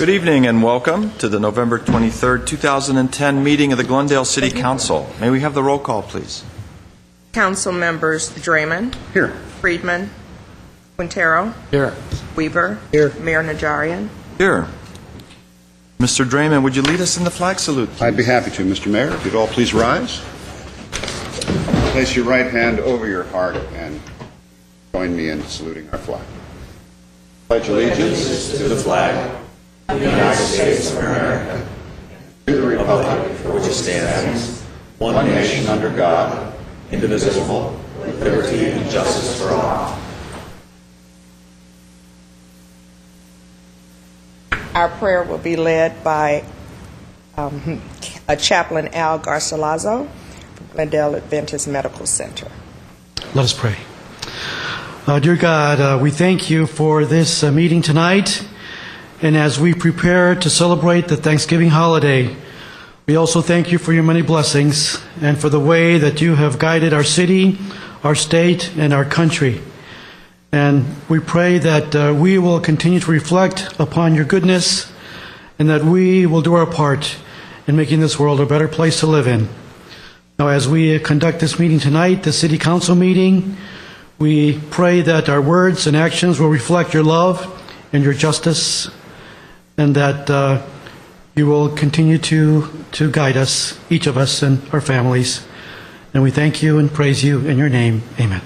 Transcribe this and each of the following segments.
Good evening and welcome to the November 23rd, 2010 meeting of the Glendale City Council. May we have the roll call, please? Council members Draymond. Here. Friedman. Quintero. Here. Weaver. Here. Mayor Najarian. Here. Mr. Draymond, would you lead us in the flag salute, please? I'd be happy to, Mr. Mayor. If you'd all please rise. Place your right hand over your heart and join me in saluting our flag. Pledge allegiance to the flag of the United States of America, to the republic for which it stands, one nation under God, indivisible, with liberty and justice for all. Our prayer will be led by Chaplain Al Garcilaso from Glendale Adventist Medical Center. Let us pray. Dear God, we thank you for this meeting tonight. And as we prepare to celebrate the Thanksgiving holiday, we also thank you for your many blessings and for the way that you have guided our city, our state, and our country. And we pray that we will continue to reflect upon your goodness and that we will do our part in making this world a better place to live in. Now, as we conduct this meeting tonight, the City Council meeting, we pray that our words and actions will reflect your love and your justice, and that you will continue to guide us, each of us and our families. And we thank you and praise you in your name. Amen.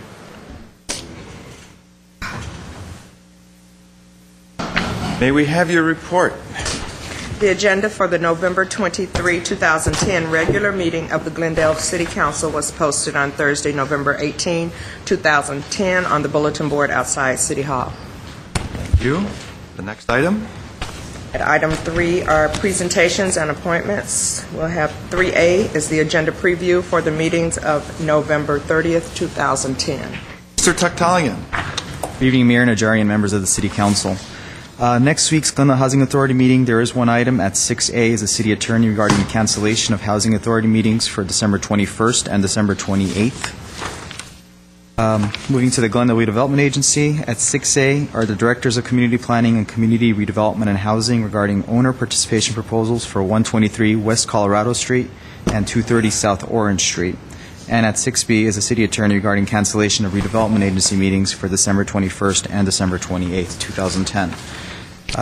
May we have your report? The agenda for the November 23, 2010 regular meeting of the Glendale City Council was posted on Thursday, November 18, 2010 on the bulletin board outside City Hall. Thank you. The next item? At item 3 are presentations and appointments. We'll have 3A is the agenda preview for the meetings of November 30th, 2010. Mr. Tuktalian. Good evening, Mayor Najarian, members of the City Council. Next week's Glendale Housing Authority meeting, there is one item at 6A is the City Attorney regarding the cancellation of Housing Authority meetings for December 21st and December 28th. Moving to the Glendale Redevelopment Agency, at 6A are the Directors of Community Planning and Community Redevelopment and Housing regarding owner participation proposals for 123 West Colorado Street and 230 South Orange Street. And at 6B is the City Attorney regarding cancellation of redevelopment agency meetings for December 21st and December 28th, 2010.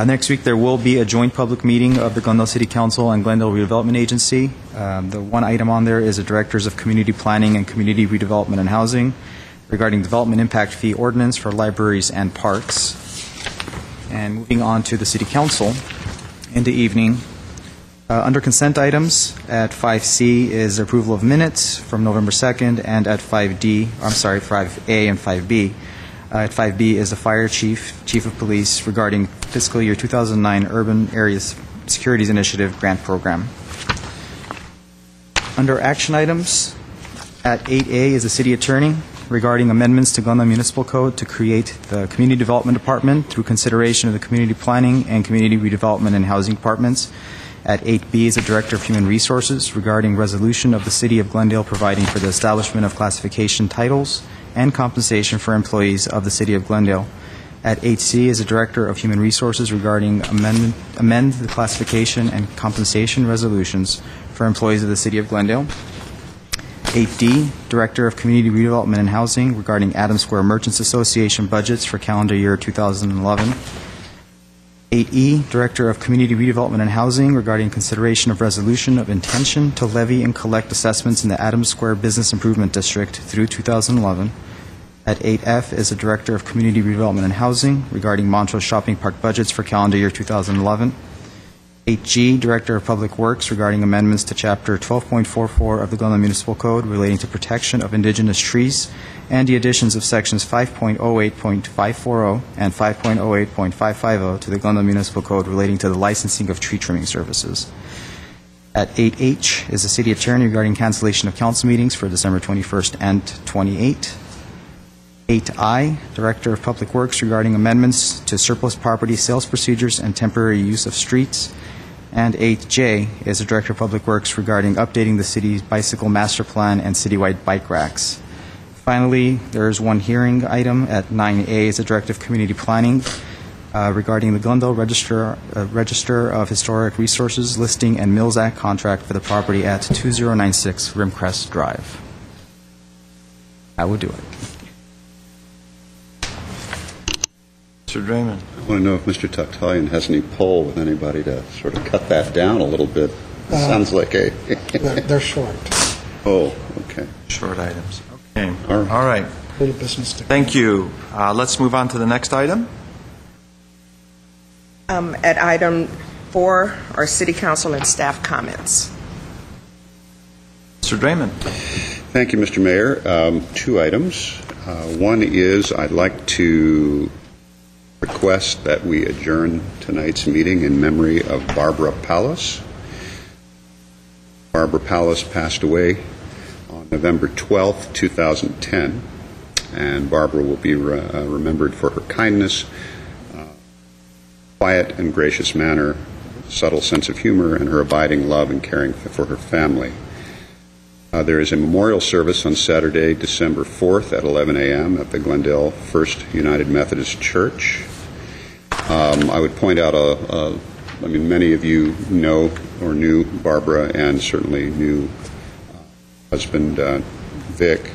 Next week there will be a joint public meeting of the Glendale City Council and Glendale Redevelopment Agency. The one item on there is the Directors of Community Planning and Community Redevelopment and Housing regarding Development Impact Fee Ordinance for libraries and parks. And moving on to the City Council in the evening. Under consent items, at 5C is approval of minutes from November 2nd, and at 5A and 5B. At 5B is the Fire Chief of Police regarding fiscal year 2009 Urban Areas Securities Initiative Grant Program. Under action items, at 8A is the City Attorney regarding amendments to Glendale Municipal Code to create the Community Development Department through consideration of the Community Planning and Community Redevelopment and Housing Departments. At 8B is the Director of Human Resources regarding resolution of the City of Glendale providing for the establishment of classification titles and compensation for employees of the City of Glendale. At 8C is the Director of Human Resources regarding amend the classification and compensation resolutions for employees of the City of Glendale. 8D, Director of Community Redevelopment and Housing regarding Adams Square Merchants Association budgets for calendar year 2011. 8E, Director of Community Redevelopment and Housing regarding consideration of resolution of intention to levy and collect assessments in the Adams Square Business Improvement District through 2011. At 8F is the Director of Community Redevelopment and Housing regarding Montrose Shopping Park budgets for calendar year 2011. 8G, Director of Public Works regarding amendments to Chapter 12.44 of the Glendale Municipal Code relating to protection of indigenous trees and the additions of Sections 5.08.540 and 5.08.550 to the Glendale Municipal Code relating to the licensing of tree trimming services. At 8H is the City Attorney regarding cancellation of council meetings for December 21st and 28th. 8I, Director of Public Works regarding amendments to surplus property sales procedures and temporary use of streets. And 8J is the Director of Public Works regarding updating the city's bicycle master plan and citywide bike racks. Finally, there is one hearing item at 9A is the Director of Community Planning regarding the Glendale Register of Historic Resources listing and Mills Act contract for the property at 2096 Rimcrest Drive. I will do it. Mr. Draymond. I want to know if Mr. Tucktallion has any pull with anybody to sort of cut that down a little bit. Sounds like a... They're short. Oh, okay. Short items. Okay. All right. All right. Little business to Thank you. Let's move on to the next item. At item 4 are city council and staff comments. Mr. Draymond. Thank you, Mr. Mayor. 2 items. One is I'd like to request that we adjourn tonight's meeting in memory of Barbara Palos. Barbara Palos passed away on November 12th, 2010, and Barbara will be remembered for her kindness, quiet and gracious manner, subtle sense of humor, and her abiding love and caring for her family. There is a memorial service on Saturday, December 4th at 11 a.m. at the Glendale First United Methodist Church. I would point out, many of you know or knew Barbara and certainly knew husband Vic.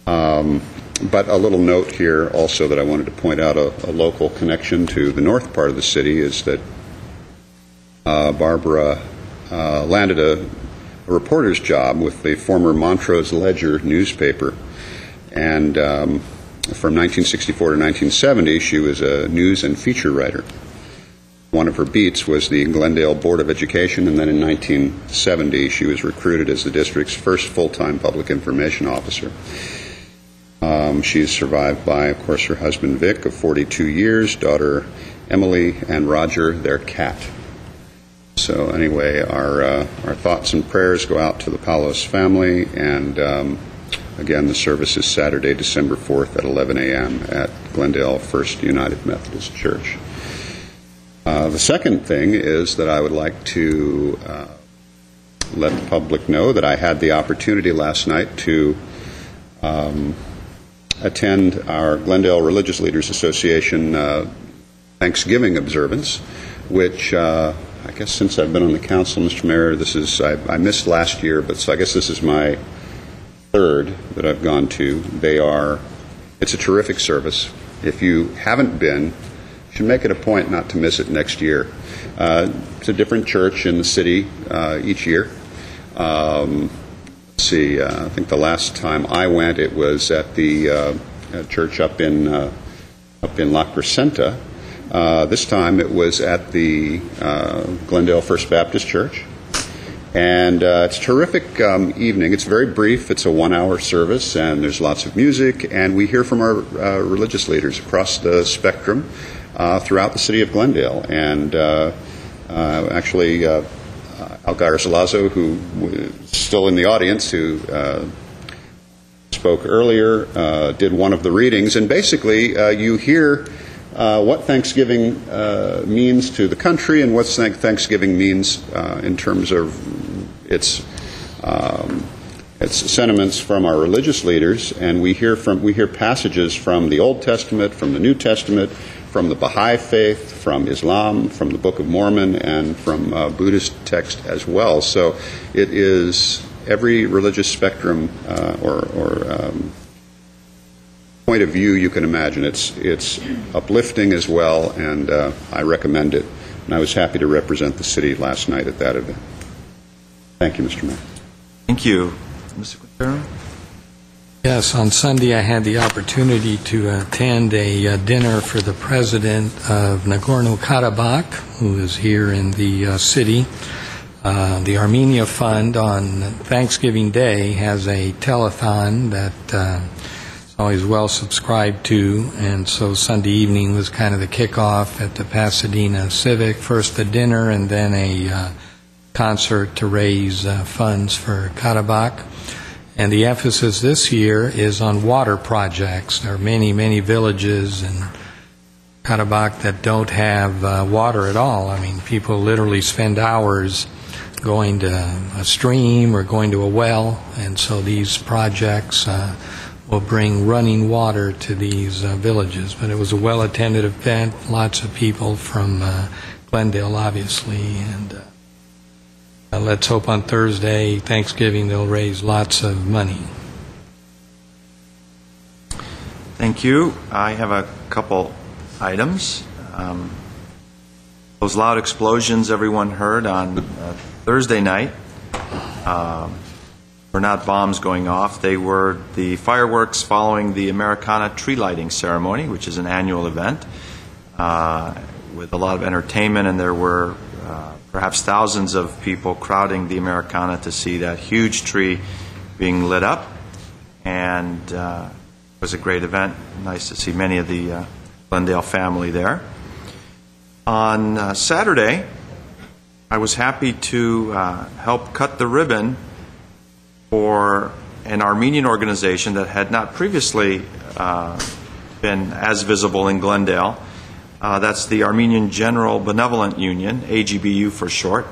But a little note here also that I wanted to point out, a local connection to the north part of the city is that Barbara landed a reporter's job with the former Montrose Ledger newspaper, and from 1964 to 1970 she was a news and feature writer. One of her beats was the Glendale Board of Education, and then in 1970 she was recruited as the district's first full-time public information officer. She's survived by, of course, her husband Vic of 42 years, daughter Emily, and Roger, their cat. So anyway, our thoughts and prayers go out to the Palos family, and again, the service is Saturday, December 4th at 11 a.m. at Glendale First United Methodist Church. The second thing is that I would like to let the public know that I had the opportunity last night to attend our Glendale Religious Leaders Association Thanksgiving observance, which I guess since I've been on the council, Mr. Mayor, I missed last year, but so I guess this is my third that I've gone to. It's a terrific service. If you haven't been, you should make it a point not to miss it next year. It's a different church in the city each year. Let's see, I think the last time I went, it was at the church up in La Crescenta. This time it was at the Glendale First Baptist Church. And it's a terrific evening. It's very brief. It's a 1-hour service, and there's lots of music, and we hear from our religious leaders across the spectrum throughout the city of Glendale. And actually, Algair Salazzo, who was still in the audience, who spoke earlier, did one of the readings. And basically, you hear what Thanksgiving means to the country and what Thanksgiving means in terms of its sentiments from our religious leaders. And we hear passages from the Old Testament, from the New Testament, from the Baha'i faith, from Islam, from the Book of Mormon, and from Buddhist text as well. So it is every religious spectrum or point of view you can imagine. It's uplifting as well, and I recommend it. And I was happy to represent the city last night at that event. Thank you, Mr. Mayor. Thank you. Mr. Quintero? Yes, on Sunday I had the opportunity to attend a dinner for the president of Nagorno-Karabakh, who is here in the city. The Armenia Fund on Thanksgiving Day has a telethon that is always well subscribed to, and so Sunday evening was kind of the kickoff at the Pasadena Civic. First a dinner and then a concert to raise funds for Karabakh. And the emphasis this year is on water projects. There are many, many villages in Karabakh that don't have water at all. I mean, people literally spend hours going to a stream or going to a well, and so these projects will bring running water to these villages. But it was a well-attended event, lots of people from Glendale, obviously, and let's hope on Thursday, Thanksgiving, they'll raise lots of money. Thank you. I have a couple items. Those loud explosions everyone heard on Thursday night were not bombs going off. They were the fireworks following the Americana tree lighting ceremony, which is an annual event with a lot of entertainment, and there were perhaps thousands of people crowding the Americana to see that huge tree being lit up. And it was a great event. Nice to see many of the Glendale family there. On Saturday, I was happy to help cut the ribbon for an Armenian organization that had not previously been as visible in Glendale. That's the Armenian General Benevolent Union, AGBU for short.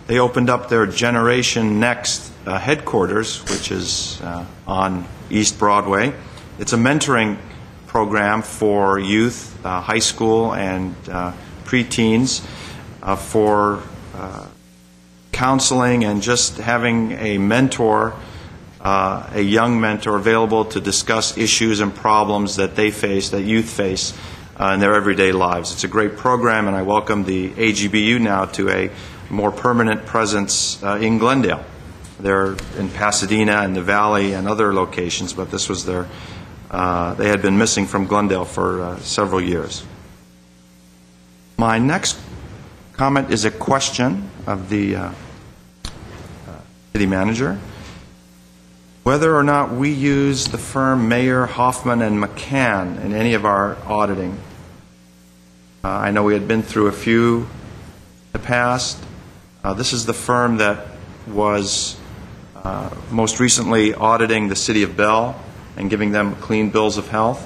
They opened up their Generation Next headquarters, which is on East Broadway. It's a mentoring program for youth, high school and preteens, for counseling and just having a mentor, a young mentor available to discuss issues and problems that they face, that youth face in their everyday lives. It's a great program, and I welcome the AGBU now to a more permanent presence in Glendale. They're in Pasadena and the Valley and other locations, but this was their, they had been missing from Glendale for several years. My next comment is a question of the city manager. Whether or not we use the firm Mayer, Hoffman, and McCann in any of our auditing. I know we had been through a few in the past. This is the firm that was most recently auditing the city of Bell and giving them clean bills of health.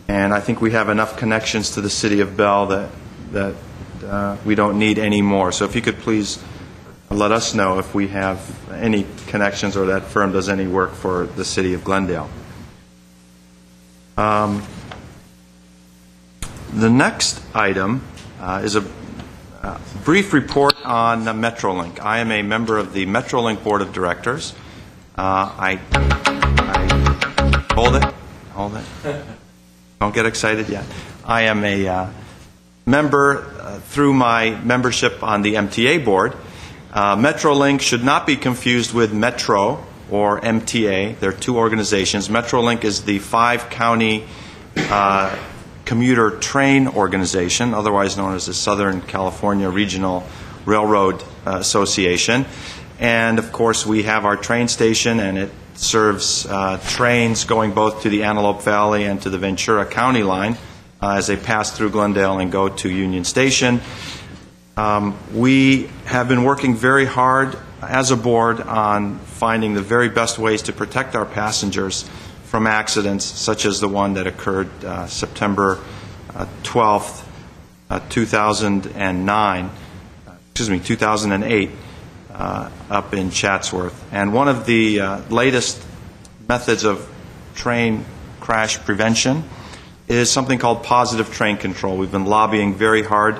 And I think we have enough connections to the city of Bell that we don't need any more. So if you could please let us know if we have any connections or that firm does any work for the city of Glendale. The next item is a brief report on Metrolink. I am a member of the Metrolink Board of Directors. I hold it. Don't get excited yet. I am a member through my membership on the MTA board. Metrolink should not be confused with Metro or MTA. They're two organizations. Metrolink is the 5-county commuter train organization, otherwise known as the Southern California Regional Railroad Association. And, of course, we have our train station, and it serves trains going both to the Antelope Valley and to the Ventura County line as they pass through Glendale and go to Union Station. We have been working very hard as a board on finding the very best ways to protect our passengers from accidents such as the one that occurred September 12th, 2008, up in Chatsworth. And one of the latest methods of train crash prevention is something called positive train control. We've been lobbying very hard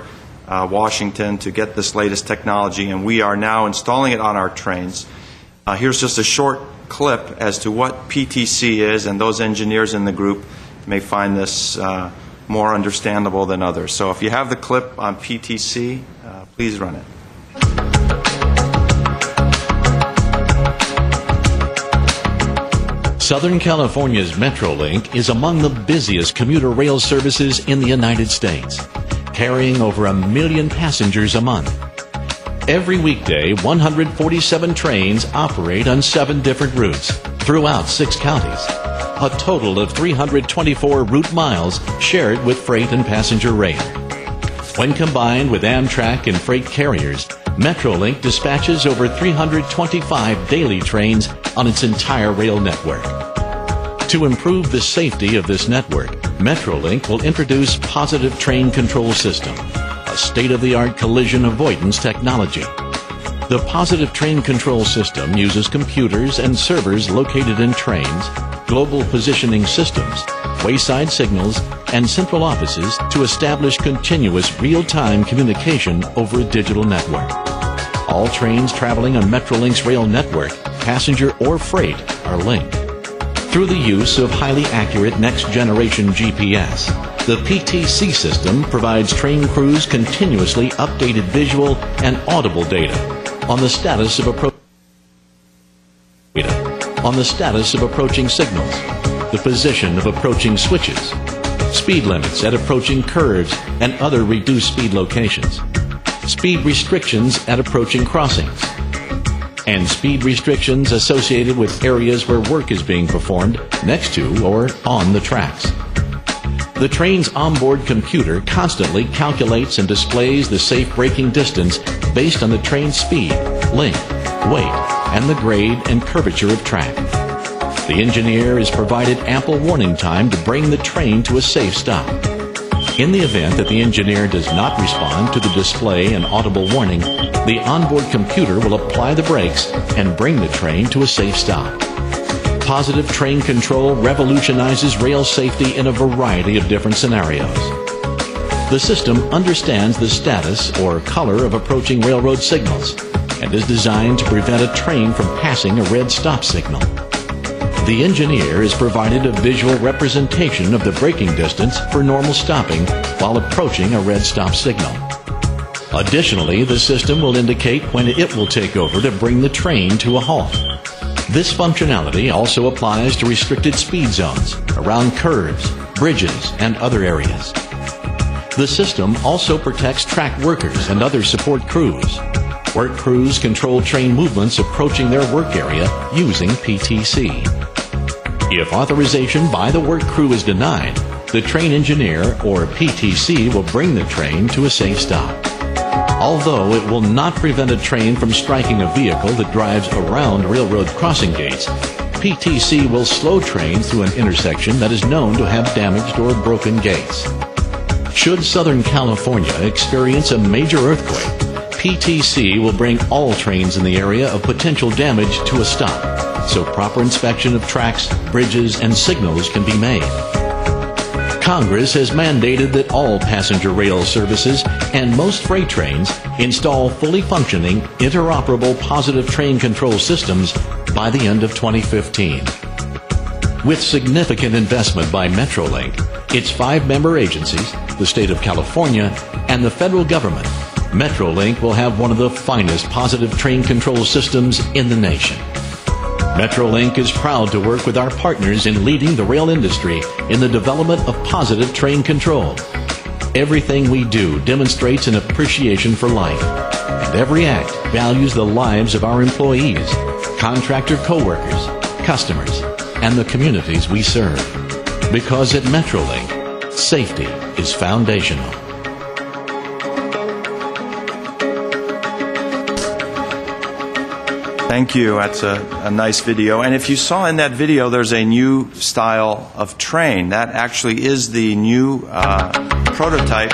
Washington to get this latest technology, and we are now installing it on our trains. Here's just a short clip as to what PTC is, and those engineers in the group may find this more understandable than others. So if you have the clip on PTC, please run it. Southern California's Metrolink is among the busiest commuter rail services in the United States, carrying over 1 million passengers a month. Every weekday, 147 trains operate on 7 different routes throughout 6 counties. A total of 324 route miles shared with freight and passenger rail. When combined with Amtrak and freight carriers, Metrolink dispatches over 325 daily trains on its entire rail network. To improve the safety of this network, Metrolink will introduce Positive Train Control System, a state-of-the-art collision avoidance technology. The Positive Train Control System uses computers and servers located in trains, global positioning systems, wayside signals, and central offices to establish continuous real-time communication over a digital network. All trains traveling on Metrolink's rail network, passenger or freight, are linked. Through the use of highly accurate next-generation GPS, the PTC system provides train crews continuously updated visual and audible data on the status of approaching signals, the position of approaching switches, speed limits at approaching curves and other reduced speed locations, speed restrictions at approaching crossings, and speed restrictions associated with areas where work is being performed next to or on the tracks. The train's onboard computer constantly calculates and displays the safe braking distance based on the train's speed, length, weight, and the grade and curvature of track. The engineer is provided ample warning time to bring the train to a safe stop. In the event that the engineer does not respond to the display and audible warning, the onboard computer will apply the brakes and bring the train to a safe stop. Positive Train Control revolutionizes rail safety in a variety of different scenarios. The system understands the status or color of approaching railroad signals and is designed to prevent a train from passing a red stop signal. The engineer is provided a visual representation of the braking distance for normal stopping while approaching a red stop signal. Additionally, the system will indicate when it will take over to bring the train to a halt. This functionality also applies to restricted speed zones, around curves, bridges, and other areas. The system also protects track workers and other support crews. Work crews control train movements approaching their work area using PTC. If authorization by the work crew is denied, the train engineer or PTC will bring the train to a safe stop. Although it will not prevent a train from striking a vehicle that drives around railroad crossing gates, PTC will slow trains through an intersection that is known to have damaged or broken gates. Should Southern California experience a major earthquake, PTC will bring all trains in the area of potential damage to a stop, so proper inspection of tracks, bridges, and signals can be made. Congress has mandated that all passenger rail services and most freight trains install fully functioning, interoperable positive train control systems by the end of 2015. With significant investment by Metrolink, its 5 member agencies, the state of California, and the federal government, Metrolink will have one of the finest positive train control systems in the nation. Metrolink is proud to work with our partners in leading the rail industry in the development of positive train control. Everything we do demonstrates an appreciation for life, and every act values the lives of our employees, contractor co-workers, customers, and the communities we serve. Because at Metrolink, safety is foundational. Thank you. That's a nice video. And if you saw in that video, there's a new style of train. That actually is the new prototype.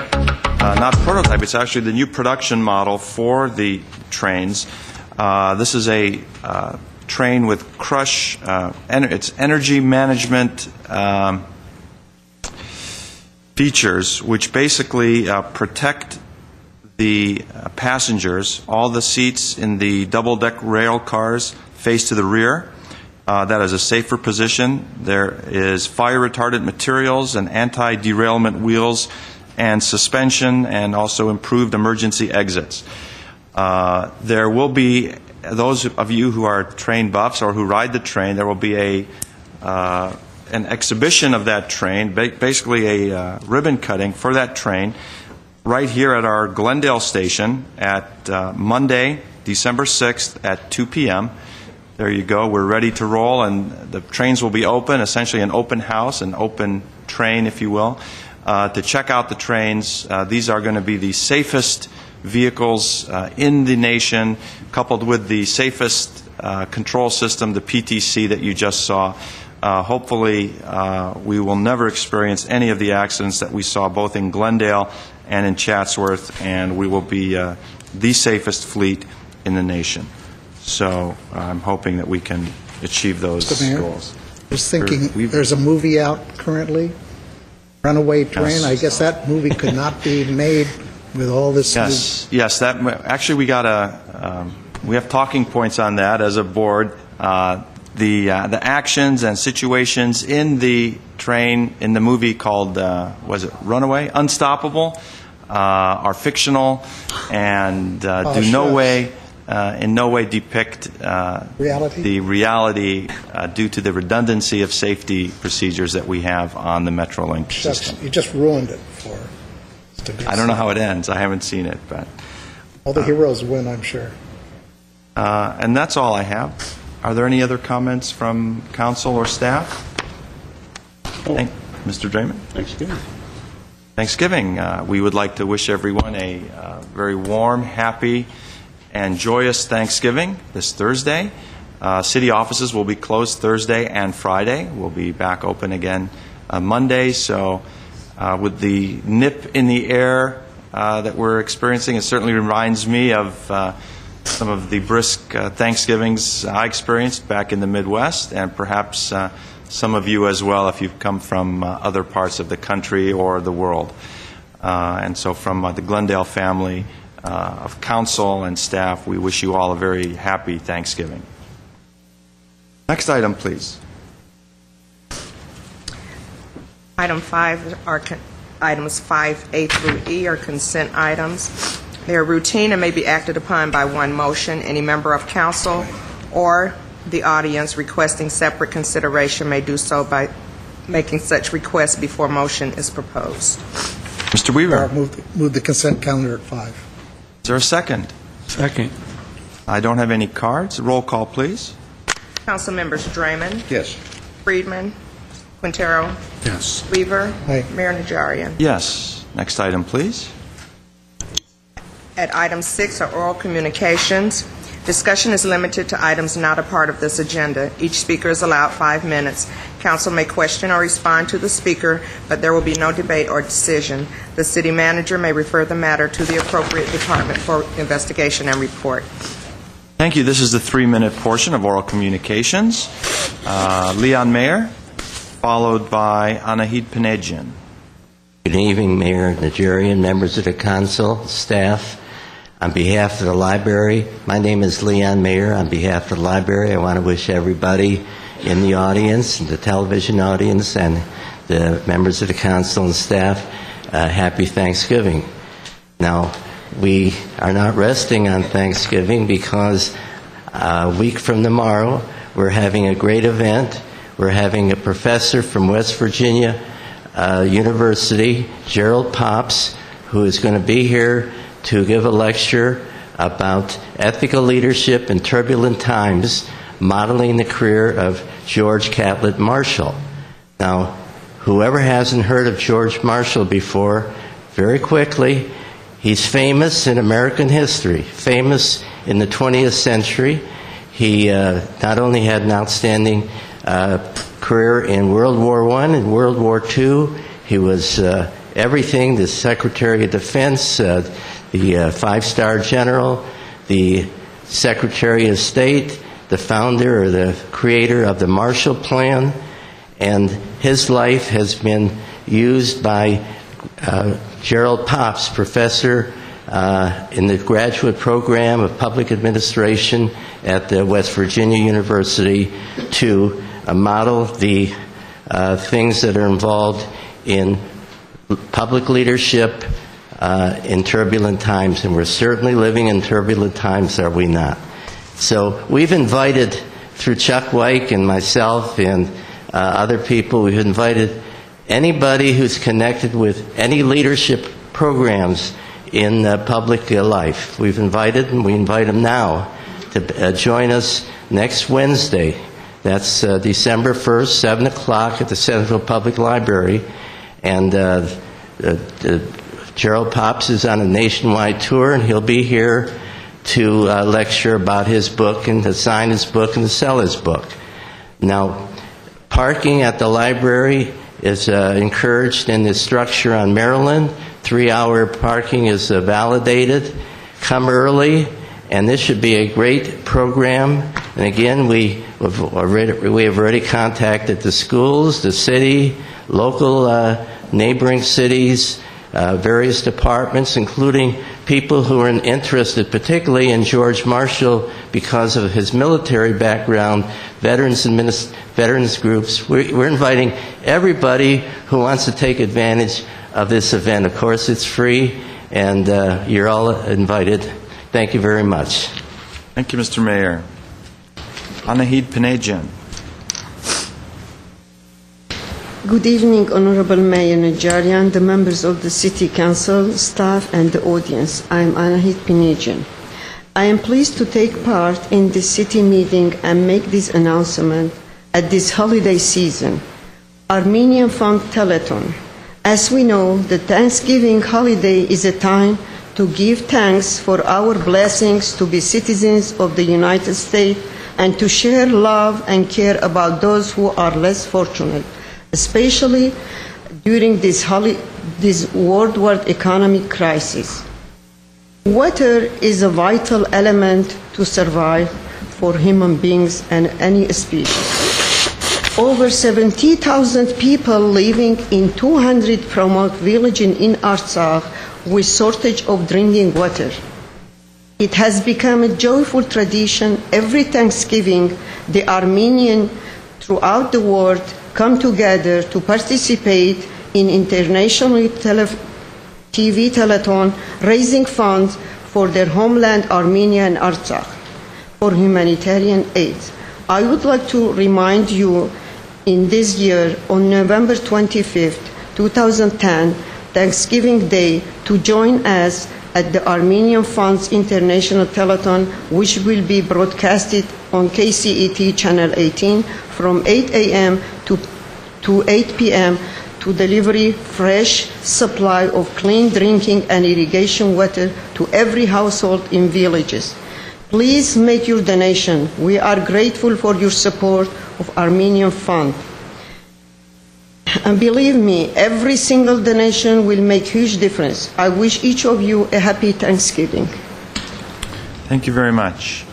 Not prototype, it's actually the new production model for the trains. This is a train with crush. It's energy management features, which basically protect the passengers. All the seats in the double-deck rail cars face to the rear. That is a safer position. There is fire-retardant materials and anti-derailment wheels and suspension, and also improved emergency exits. There will be, those of you who are train buffs or who ride the train, there will be an exhibition of that train, basically a ribbon cutting for that train, right here at our Glendale station at Monday, December 6th at 2 p.m. There you go. We're ready to roll, and the trains will be open, essentially an open house, an open train, if you will, to check out the trains. These are going to be the safest vehicles in the nation, coupled with the safest control system, the PTC that you just saw. Hopefully, we will never experience any of the accidents that we saw both in Glendale and in Chatsworth, and we will be the safest fleet in the nation. So I'm hoping that we can achieve those goals. Just thinking, We've- there's a movie out currently, Runaway Train. Yes. I guess that movie could not be made with all this. Yes. That actually we have talking points on that as a board. The actions and situations in the train in the movie called was it Runaway? Unstoppable are fictional and in no way depict Reality? the reality due to the redundancy of safety procedures that we have on the Metrolink system. You just ruined it for us. I don't know how it ends. I haven't seen it, but All the heroes win, I'm sure. and that's all I have. Are there any other comments from council or staff? Mr. Draymond? Thanksgiving. We would like to wish everyone a very warm, happy, and joyous Thanksgiving this Thursday. City offices will be closed Thursday and Friday. We'll be back open again Monday. So with the nip in the air that we're experiencing, it certainly reminds me of some of the brisk Thanksgivings I experienced back in the Midwest, and perhaps some of you as well if you've come from other parts of the country or the world. And so from the Glendale family of council and staff, we wish you all a very happy Thanksgiving. Next item, please. Items 5A through E are consent items. They are routine and may be acted upon by one motion. Any member of council or the audience requesting separate consideration may do so by making such request before motion is proposed. Mr. Weaver, Move the consent calendar at 5. is there a second? Second. I don't have any cards. Roll call, please. Council members Draymond, Yes. Friedman, Quintero, Yes. Weaver, Aye. Mayor Najarian. Yes. Next item, please. At item 6 are oral communications. Discussion is limited to items not a part of this agenda. Each speaker is allowed 5 minutes. Council may question or respond to the speaker, but there will be no debate or decision. The city manager may refer the matter to the appropriate department for investigation and report. Thank you. This is the 3-minute portion of oral communications. Leon Mayer, followed by Anahid Panedjian. Good evening, Mayor Najarian, members of the council, staff. On behalf of the library, my name is Leon Mayer. On behalf of the library, I want to wish everybody in the audience, the television audience, and the members of the council and staff a happy Thanksgiving. Now, we are not resting on Thanksgiving because a week from tomorrow, we're having a great event. We're having a professor from West Virginia University, Gerald Pops, who is going to be here to give a lecture about ethical leadership in turbulent times, modeling the career of George Catlett Marshall. Now, whoever hasn't heard of George Marshall before, very quickly, he's famous in American history, famous in the 20th century. He not only had an outstanding career in World War I and World War II, he was everything, the Secretary of Defense, the five-star general, the Secretary of State, the founder or the creator of the Marshall Plan, and his life has been used by Gerald Pops, professor in the graduate program of public administration at the West Virginia University, to model the things that are involved in public leadership in turbulent times, and we're certainly living in turbulent times, are we not? So we've invited, through Chuck Wyke and myself and other people, we've invited anybody who's connected with any leadership programs in public life. We've invited, and we invite them now to join us next Wednesday. That's December 1st, 7 o'clock at the Centerville Public Library. And Gerald Pops is on a nationwide tour, and he'll be here to lecture about his book and to sign his book and to sell his book. Now, parking at the library is encouraged in this structure on Maryland. 3-hour parking is validated. Come early, and this should be a great program. And again, we have already contacted the schools, the city, local neighboring cities, various departments, including people who are interested, particularly in George Marshall because of his military background, veterans groups. We're inviting everybody who wants to take advantage of this event. Of course, it's free, and you're all invited. Thank you very much. Thank you, Mr. Mayor. Anahid Pinejian. Good evening, Honorable Mayor Najarian, the members of the City Council, staff, and the audience. I am Anahid Pinejian. I am pleased to take part in this city meeting and make this announcement at this holiday season. Armenian Fund Telethon. As we know, the Thanksgiving holiday is a time to give thanks for our blessings to be citizens of the United States and to share love and care about those who are less fortunate, especially during this worldwide economic crisis. Water is a vital element to survive for human beings and any species. Over 70,000 people living in 200 promote villages in Artsakh with shortage of drinking water. It has become a joyful tradition. Every Thanksgiving, the Armenians throughout the world come together to participate in international TV telethon, raising funds for their homeland Armenia and Artsakh for humanitarian aid. I would like to remind you in this year, on November 25th, 2010, Thanksgiving Day, to join us at the Armenian Funds International Telethon, which will be broadcasted on KCET Channel 18 from 8 a.m. to 8 p.m. to deliver fresh supply of clean drinking and irrigation water to every household in villages. Please make your donation. We are grateful for your support of Armenian Fund. And believe me, every single donation will make huge difference. I wish each of you a happy Thanksgiving. Thank you very much.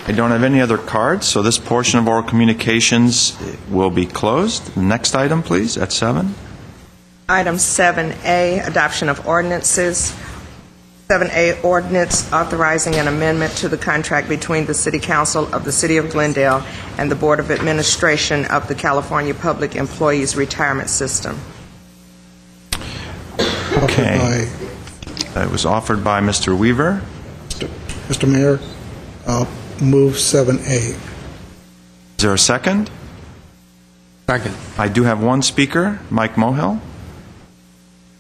I don't have any other cards, so this portion of our communications will be closed. The next item, please, at 7. Item 7A, adoption of ordinances. 7A, ordinance authorizing an amendment to the contract between the City Council of the City of Glendale and the Board of Administration of the California Public Employees Retirement System. Okay. It was offered by Mr. Weaver. Mr. Mayor, move 7A. Is there a second? Second. I do have one speaker, Mike Mohill.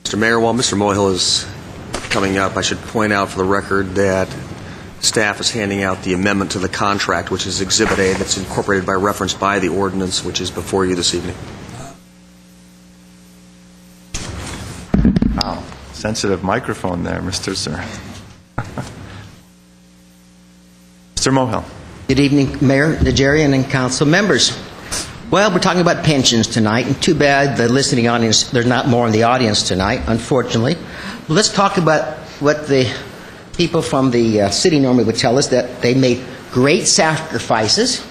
Mr. Mayor, while Mr. Mohill is coming up, I should point out for the record that staff is handing out the amendment to the contract, which is Exhibit A, that's incorporated by reference by the ordinance, which is before you this evening. Wow, sensitive microphone there, Mr. Sir. Mr. Mohill. Good evening, Mayor, Najarian, and council members. Well, we're talking about pensions tonight, and too bad the listening audience, there's not more in the audience tonight, unfortunately. Let's talk about what the people from the city normally would tell us, that they made great sacrifices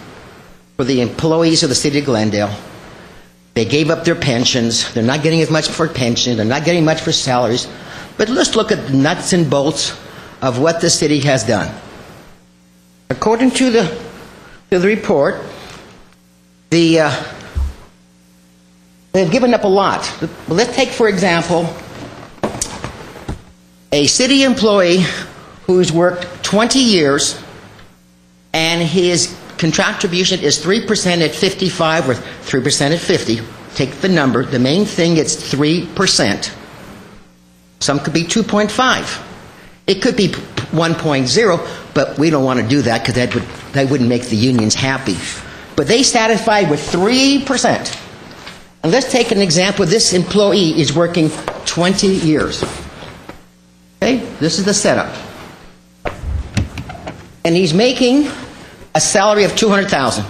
for the employees of the city of Glendale. They gave up their pensions. They're not getting as much for pension. They're not getting much for salaries. But let's look at the nuts and bolts of what the city has done. According to the report, they've given up a lot. Let's take, for example, a city employee who's worked 20 years and his contribution is 3% at 55 or 3% at 50. Take the number. The main thing, it's 3%. Some could be 2.5. It could be 1.0, but we don't want to do that because that wouldn't make the unions happy. But they satisfied with 3%. And let's take an example. This employee is working 20 years. Okay, this is the setup. And he's making a salary of $200,000.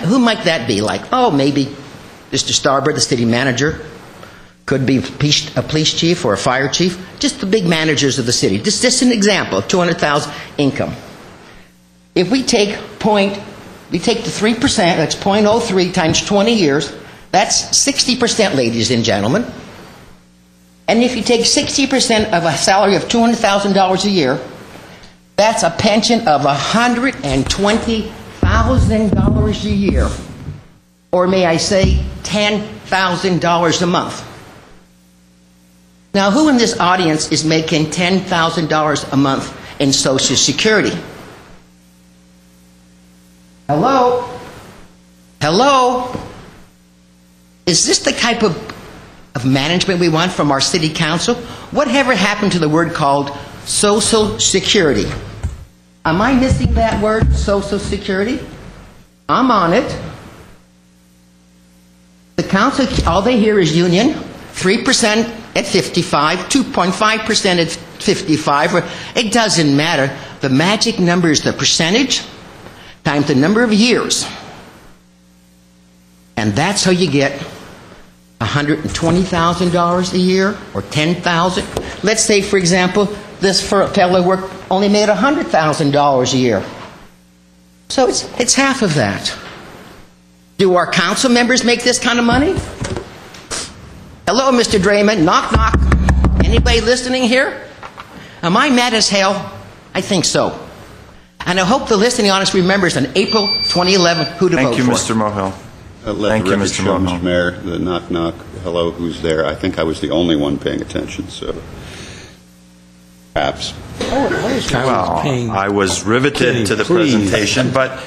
Who might that be? Like, oh, maybe Mr. Starbird, the city manager. Could be a police chief or a fire chief. Just the big managers of the city. Just an example of $200,000 income. If we take we take the 3%, that's 0.03 times 20 years, that's 60%, ladies and gentlemen. And if you take 60% of a salary of $200,000 a year, that's a pension of $120,000 a year. Or may I say, $10,000 a month. Now, who in this audience is making $10,000 a month in Social Security? Hello? Hello? Is this the type of management we want from our city council? Whatever happened to the word called Social Security? Am I missing that word, Social Security? I'm on it. The council, all they hear is union, 3% at 55, 2.5% at 55. It doesn't matter. The magic number is the percentage times the number of years. And that's how you get $120,000 a year or $10,000. Let's say, for example, this fellow only made $100,000 a year. So it's half of that. Do our council members make this kind of money? Hello, Mr. Draymond. Knock, knock. Anybody listening here? Am I mad as hell? I think so. And I hope the listening audience remembers on April 2011 who to vote for. Thank you, Mr. Mohill. Thank you, Mr. Mr. Mayor. The knock, knock, hello, who's there? I think I was the only one paying attention, so perhaps. Well, I was riveted to the presentation, but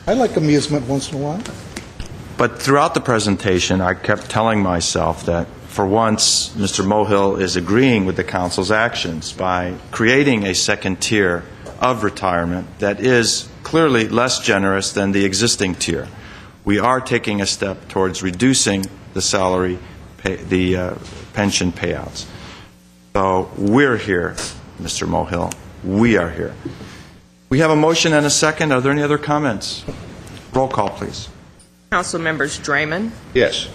I like amusement once in a while. But throughout the presentation, I kept telling myself that for once, Mr. Mohill is agreeing with the council's actions by creating a second tier of retirement that is clearly less generous than the existing tier. We are taking a step towards reducing the salary, the pension payouts. So we're here, Mr. Mohill. We are here. We have a motion and a second. Are there any other comments? Roll call, please. Council members Draymond. Yes.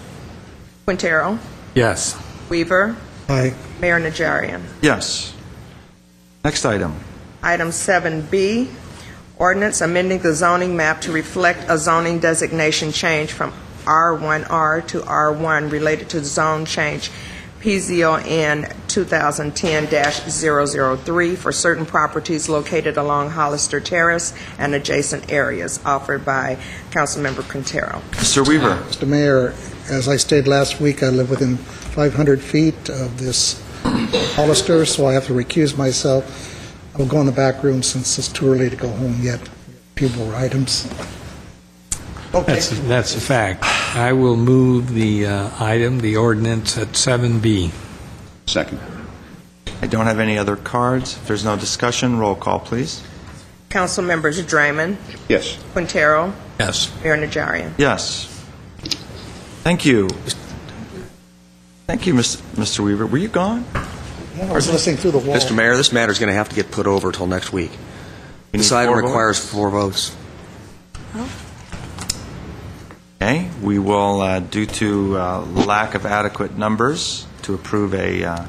Quintero. Yes. Weaver. Aye. Mayor Najarian. Yes. Next item. Item 7B, ordinance amending the zoning map to reflect a zoning designation change from R1R to R1 related to zone change PZON 2010-003 for certain properties located along Hollister Terrace and adjacent areas, offered by Councilmember Quintero. Mr. Weaver. Mr. Mayor, as I stated last week, I live within 500 feet of this Hollister, so I have to recuse myself. I'll go in the back room since it's too early to go home yet. A few more items. Okay. That's a fact. I will move the item, the ordinance at 7B. Second. I don't have any other cards. If there's no discussion, roll call, please. Council members Draymond. Yes. Quintero. Yes. Mayor Najarian. Yes. Thank you. Thank you, Mr. Weaver. Were you gone? I was listening through the wall. Mr. Mayor, this matter is going to have to get put over until next week. This item requires 4 votes. Okay. We will, due to lack of adequate numbers, to approve a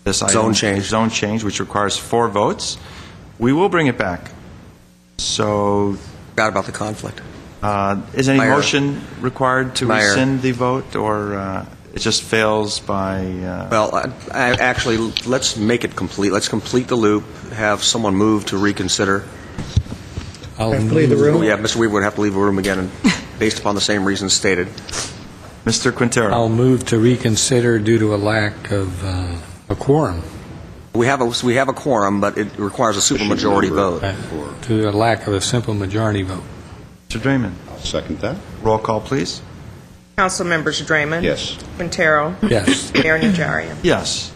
this item, zone change, which requires 4 votes. We will bring it back. So, Forgot about the conflict. Is any motion required to rescind the vote, or it just fails by... Well, actually, let's make it complete. Let's complete the loop, have someone move to reconsider. Have to leave the room? Yeah, Mr. Weaver would have to leave the room again, and based upon the same reasons stated. Mr. Quintero. I'll move to reconsider due to a lack of a quorum. We have a quorum, but it requires a supermajority vote. To a lack of a simple majority vote. Mr. Draymond. I'll second that. Roll call, please. Council members Draymond. Yes. Quintero. Yes. Mayor Najarian. Yes.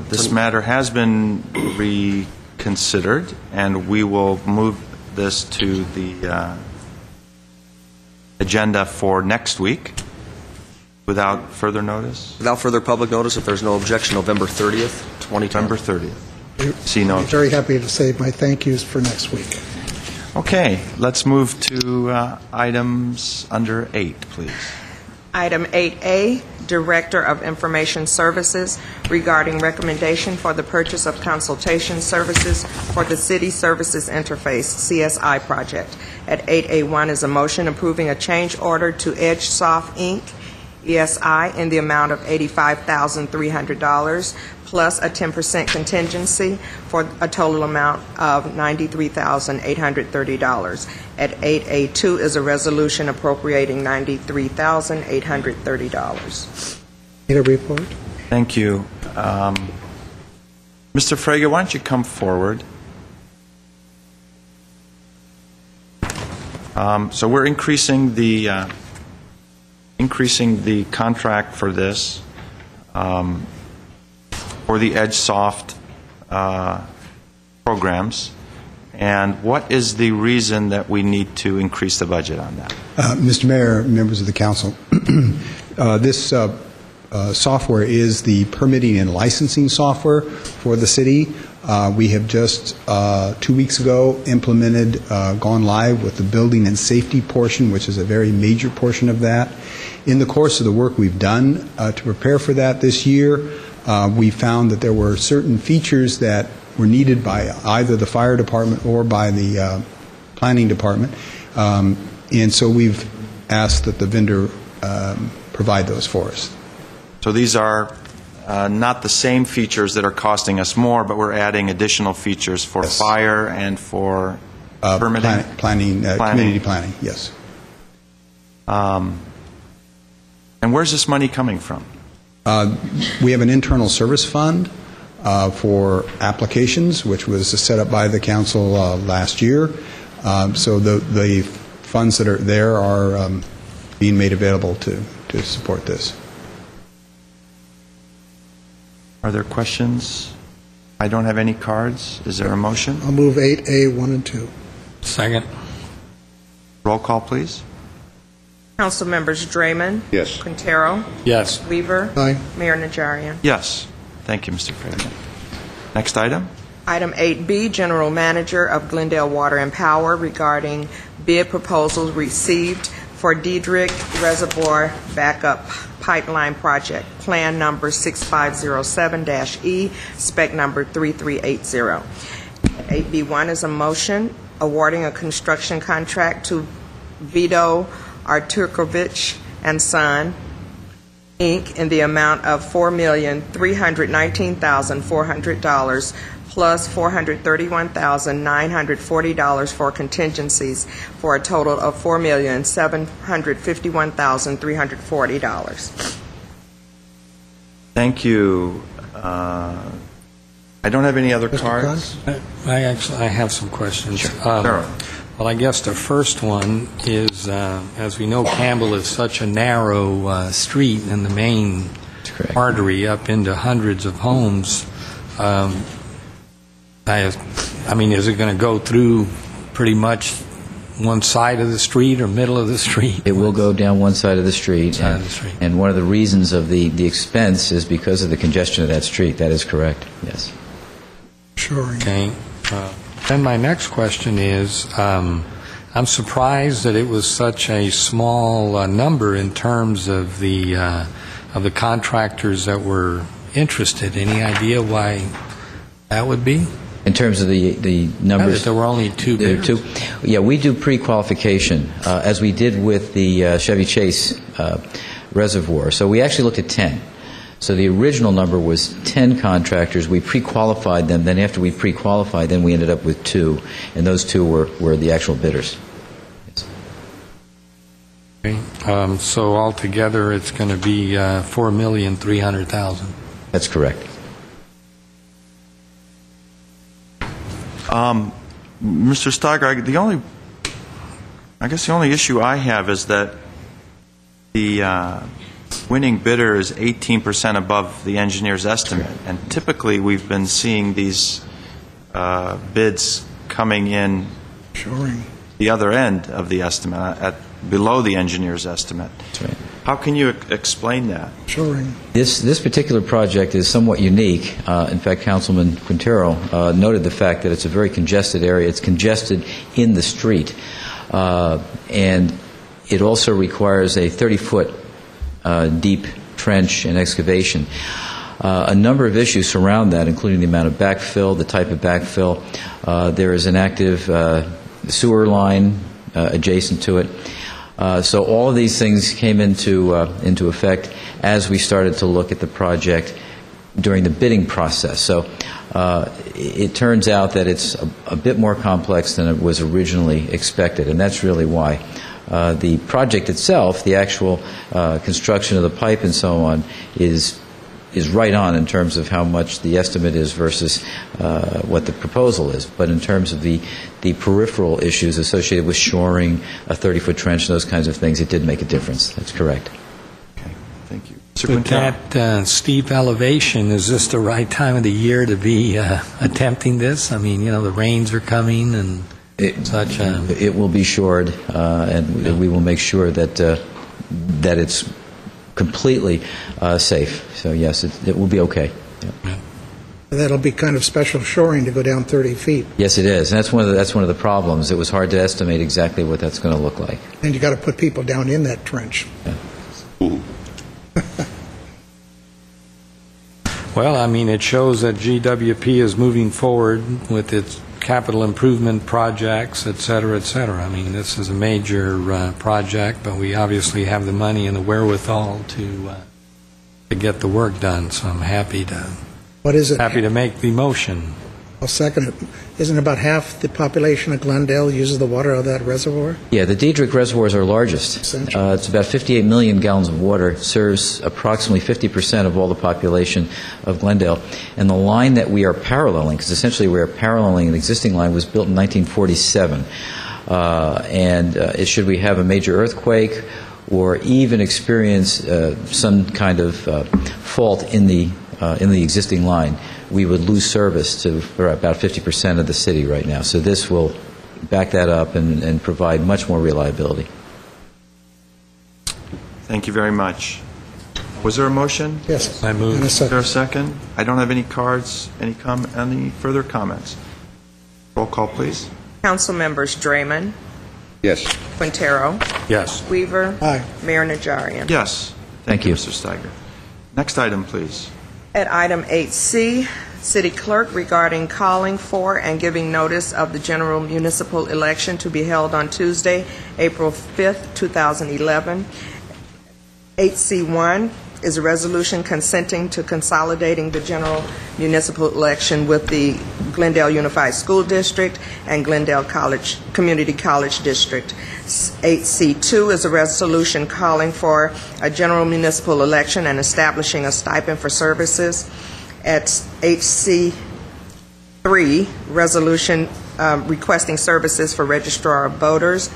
This matter has been reconsidered, and we will move this to the agenda for next week without further notice. Without further public notice, if there's no objection, November 30th, 2010. November 30th. See no. I'm very happy to say my thank yous for next week. Okay, let's move to items under 8, please. Item 8A, Director of Information Services, regarding recommendation for the purchase of consultation services for the City Services Interface, CSI project. At 8A1 is a motion approving a change order to EdgeSoft, Inc., ESI, in the amount of $85,300, plus a 10% contingency for a total amount of $93,830. At 8A2 is a resolution appropriating $93,830. Need a report? Thank you. Mr. Fraga, why don't you come forward? So we're increasing the contract for this, for the EdgeSoft programs. And what is the reason that we need to increase the budget on that? Mr. Mayor, members of the council, this software is the permitting and licensing software for the city. We have just 2 weeks ago implemented, gone live with the building and safety portion, which is a very major portion of that. In the course of the work we've done to prepare for that this year, we found that there were certain features that were needed by either the fire department or by the planning department, and so we've asked that the vendor provide those for us. So these are not the same features that are costing us more, but we're adding additional features for Yes. fire and for permitting? Planning, community planning, yes. And where's this money coming from? We have an internal service fund for applications, which was set up by the council last year. So the funds that are there are being made available to support this. Are there questions? I don't have any cards. Is there a motion? I'll move 8A, 1 and 2. Second. Roll call, please. Council members Draymond. Yes. Quintero. Yes. Weaver. Aye. Mayor Najarian. Yes. Thank you, Mr. President. Next item. Item 8B, General Manager of Glendale Water and Power, regarding bid proposals received for Diedrich Reservoir Backup Pipeline Project, Plan Number 6507-E, Spec Number 3380. 8B1 is a motion awarding a construction contract to Vito Arturkovich and Son, Inc., in the amount of $4,319,400 plus $431,940 for contingencies, for a total of $4,751,340. Thank you. I don't have any other cards. I have some questions. Sure. Well, I guess the first one is, as we know, Campbell is such a narrow street and the main artery up into hundreds of homes. I mean, is it going to go through pretty much one side of the street or middle of the street? It will go down one side of the street. And one of the reasons of the expense is because of the congestion of that street. That is correct, yes. Sure. Okay. Then my next question is, I'm surprised that it was such a small number in terms of the contractors that were interested. Any idea why that would be? In terms of the numbers? There were only two bidders. Yeah, we do pre-qualification, as we did with the Chevy Chase reservoir. So we actually looked at 10. So the original number was 10 contractors. We pre-qualified them. Then after we pre-qualified them, we ended up with 2. And those 2 were the actual bidders. Yes. Okay. So altogether, it's going to be $4,300,000. That's correct. Mr. Steiger, I guess the only issue I have is that the winning bidder is 18% above the engineer's estimate, and typically we've been seeing these bids coming in the other end of the estimate, below the engineer's estimate. That's right. How can you explain that? This particular project is somewhat unique. In fact, Councilman Quintero noted the fact that it's a very congested area. It's congested in the street. And it also requires a 30-foot deep trench and excavation. A number of issues surround that, including the amount of backfill, the type of backfill. There is an active sewer line adjacent to it. So all of these things came into effect as we started to look at the project during the bidding process. So it turns out that it's a bit more complex than it was originally expected, and that's really why. The project itself, the actual construction of the pipe and so on, is right on in terms of how much the estimate is versus what the proposal is. But in terms of the peripheral issues associated with shoring, a 30-foot trench, those kinds of things, it did make a difference. That's correct. Okay, thank you. With that steep elevation, is this the right time of the year to be attempting this? I mean, the rains are coming and such. It will be shored, and we will make sure that it's completely safe. So yes, it will be okay. Yeah. That'll be kind of special shoring to go down 30 feet. Yes, it is, and that's one of the problems. It was hard to estimate exactly what that's going to look like. And you got to put people down in that trench. Yeah. Well, I mean, it shows that GWP is moving forward with its capital improvement projects, et cetera, et cetera. I mean, this is a major project, but we obviously have the money and the wherewithal to get the work done. So I'm happy to. What is it? Happy to make the motion. I'll second it. Isn't about half the population of Glendale uses the water out of that reservoir? Yeah, the Diedrich Reservoir is our largest. It's about 58 million gallons of water. It serves approximately 50% of all the population of Glendale. And the line that we are paralleling, because essentially we are paralleling an existing line, was built in 1947. Should we have a major earthquake or even experience some kind of fault in the existing line, we would lose service to about 50% of the city right now. So this will back that up and provide much more reliability. Thank you very much. Was there a motion? Yes. I move. Is there a second? I don't have any cards. Any further comments? Roll call, please. Council members Draymond, Yes. Quintero, Yes. Weaver, Aye. Mayor Najarian. Yes. Thank you. Mr. Steiger. Next item, please. At item 8C, City Clerk regarding calling for and giving notice of the general municipal election to be held on Tuesday, April 5th, 2011. 8C1 is a resolution consenting to consolidating the general municipal election with the Glendale Unified School District and Glendale Community College District. 8C2 is a resolution calling for a general municipal election and establishing a stipend for services. At 8C3, resolution requesting services for registrar of voters.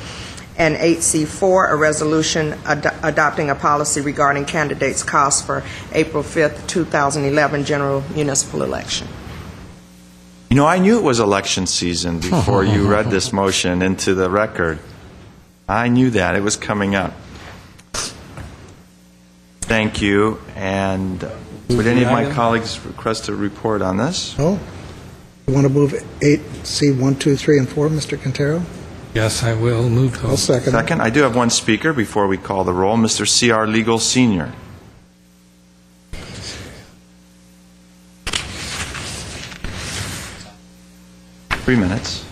And 8C4, a resolution adopting a policy regarding candidates' costs for April 5th, 2011 general municipal election. You know, I knew it was election season before you read this motion into the record. I knew that. It was coming up. Thank you. And would any of my colleagues request a report on this? Oh, you want to move 8C1, 2, 3, and 4, Mr. Quintero? Yes, I will move those. I'll second. Second, I do have one speaker before we call the roll, Mr. C.R. Legal Sr. Three minutes.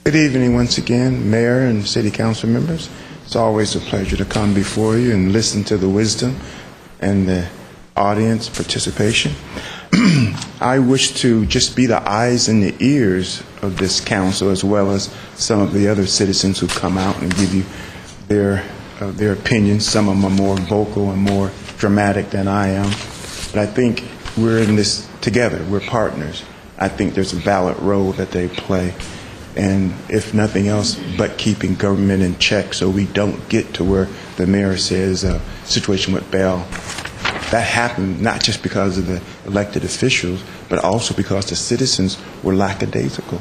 Good evening once again, Mayor and City Council members. It's always a pleasure to come before you and listen to the wisdom and the audience participation. I wish to just be the eyes and the ears of this council, as well as some of the other citizens who come out and give you their opinions. Some of them are more vocal and more dramatic than I am. But I think we're in this together. We're partners. I think there's a ballot role that they play. And if nothing else but keeping government in check so we don't get to where the mayor says a situation with Bell. That happened not just because of the elected officials, but also because the citizens were lackadaisical.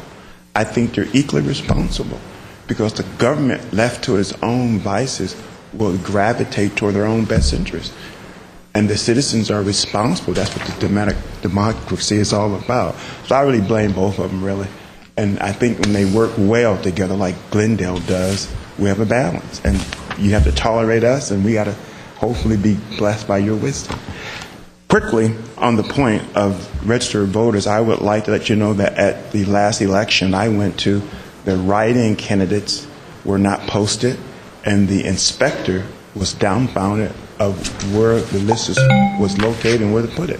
I think they're equally responsible because the government left to its own vices will gravitate toward their own best interests. And the citizens are responsible. That's what the democracy is all about. So I really blame both of them, really. And I think when they work well together, like Glendale does, we have a balance. And you have to tolerate us, and we got to hopefully be blessed by your wisdom. Quickly, on the point of registered voters, I would like to let you know that at the last election I went to, the write-in candidates were not posted, and the inspector was dumbfounded of where the list was located and where to put it.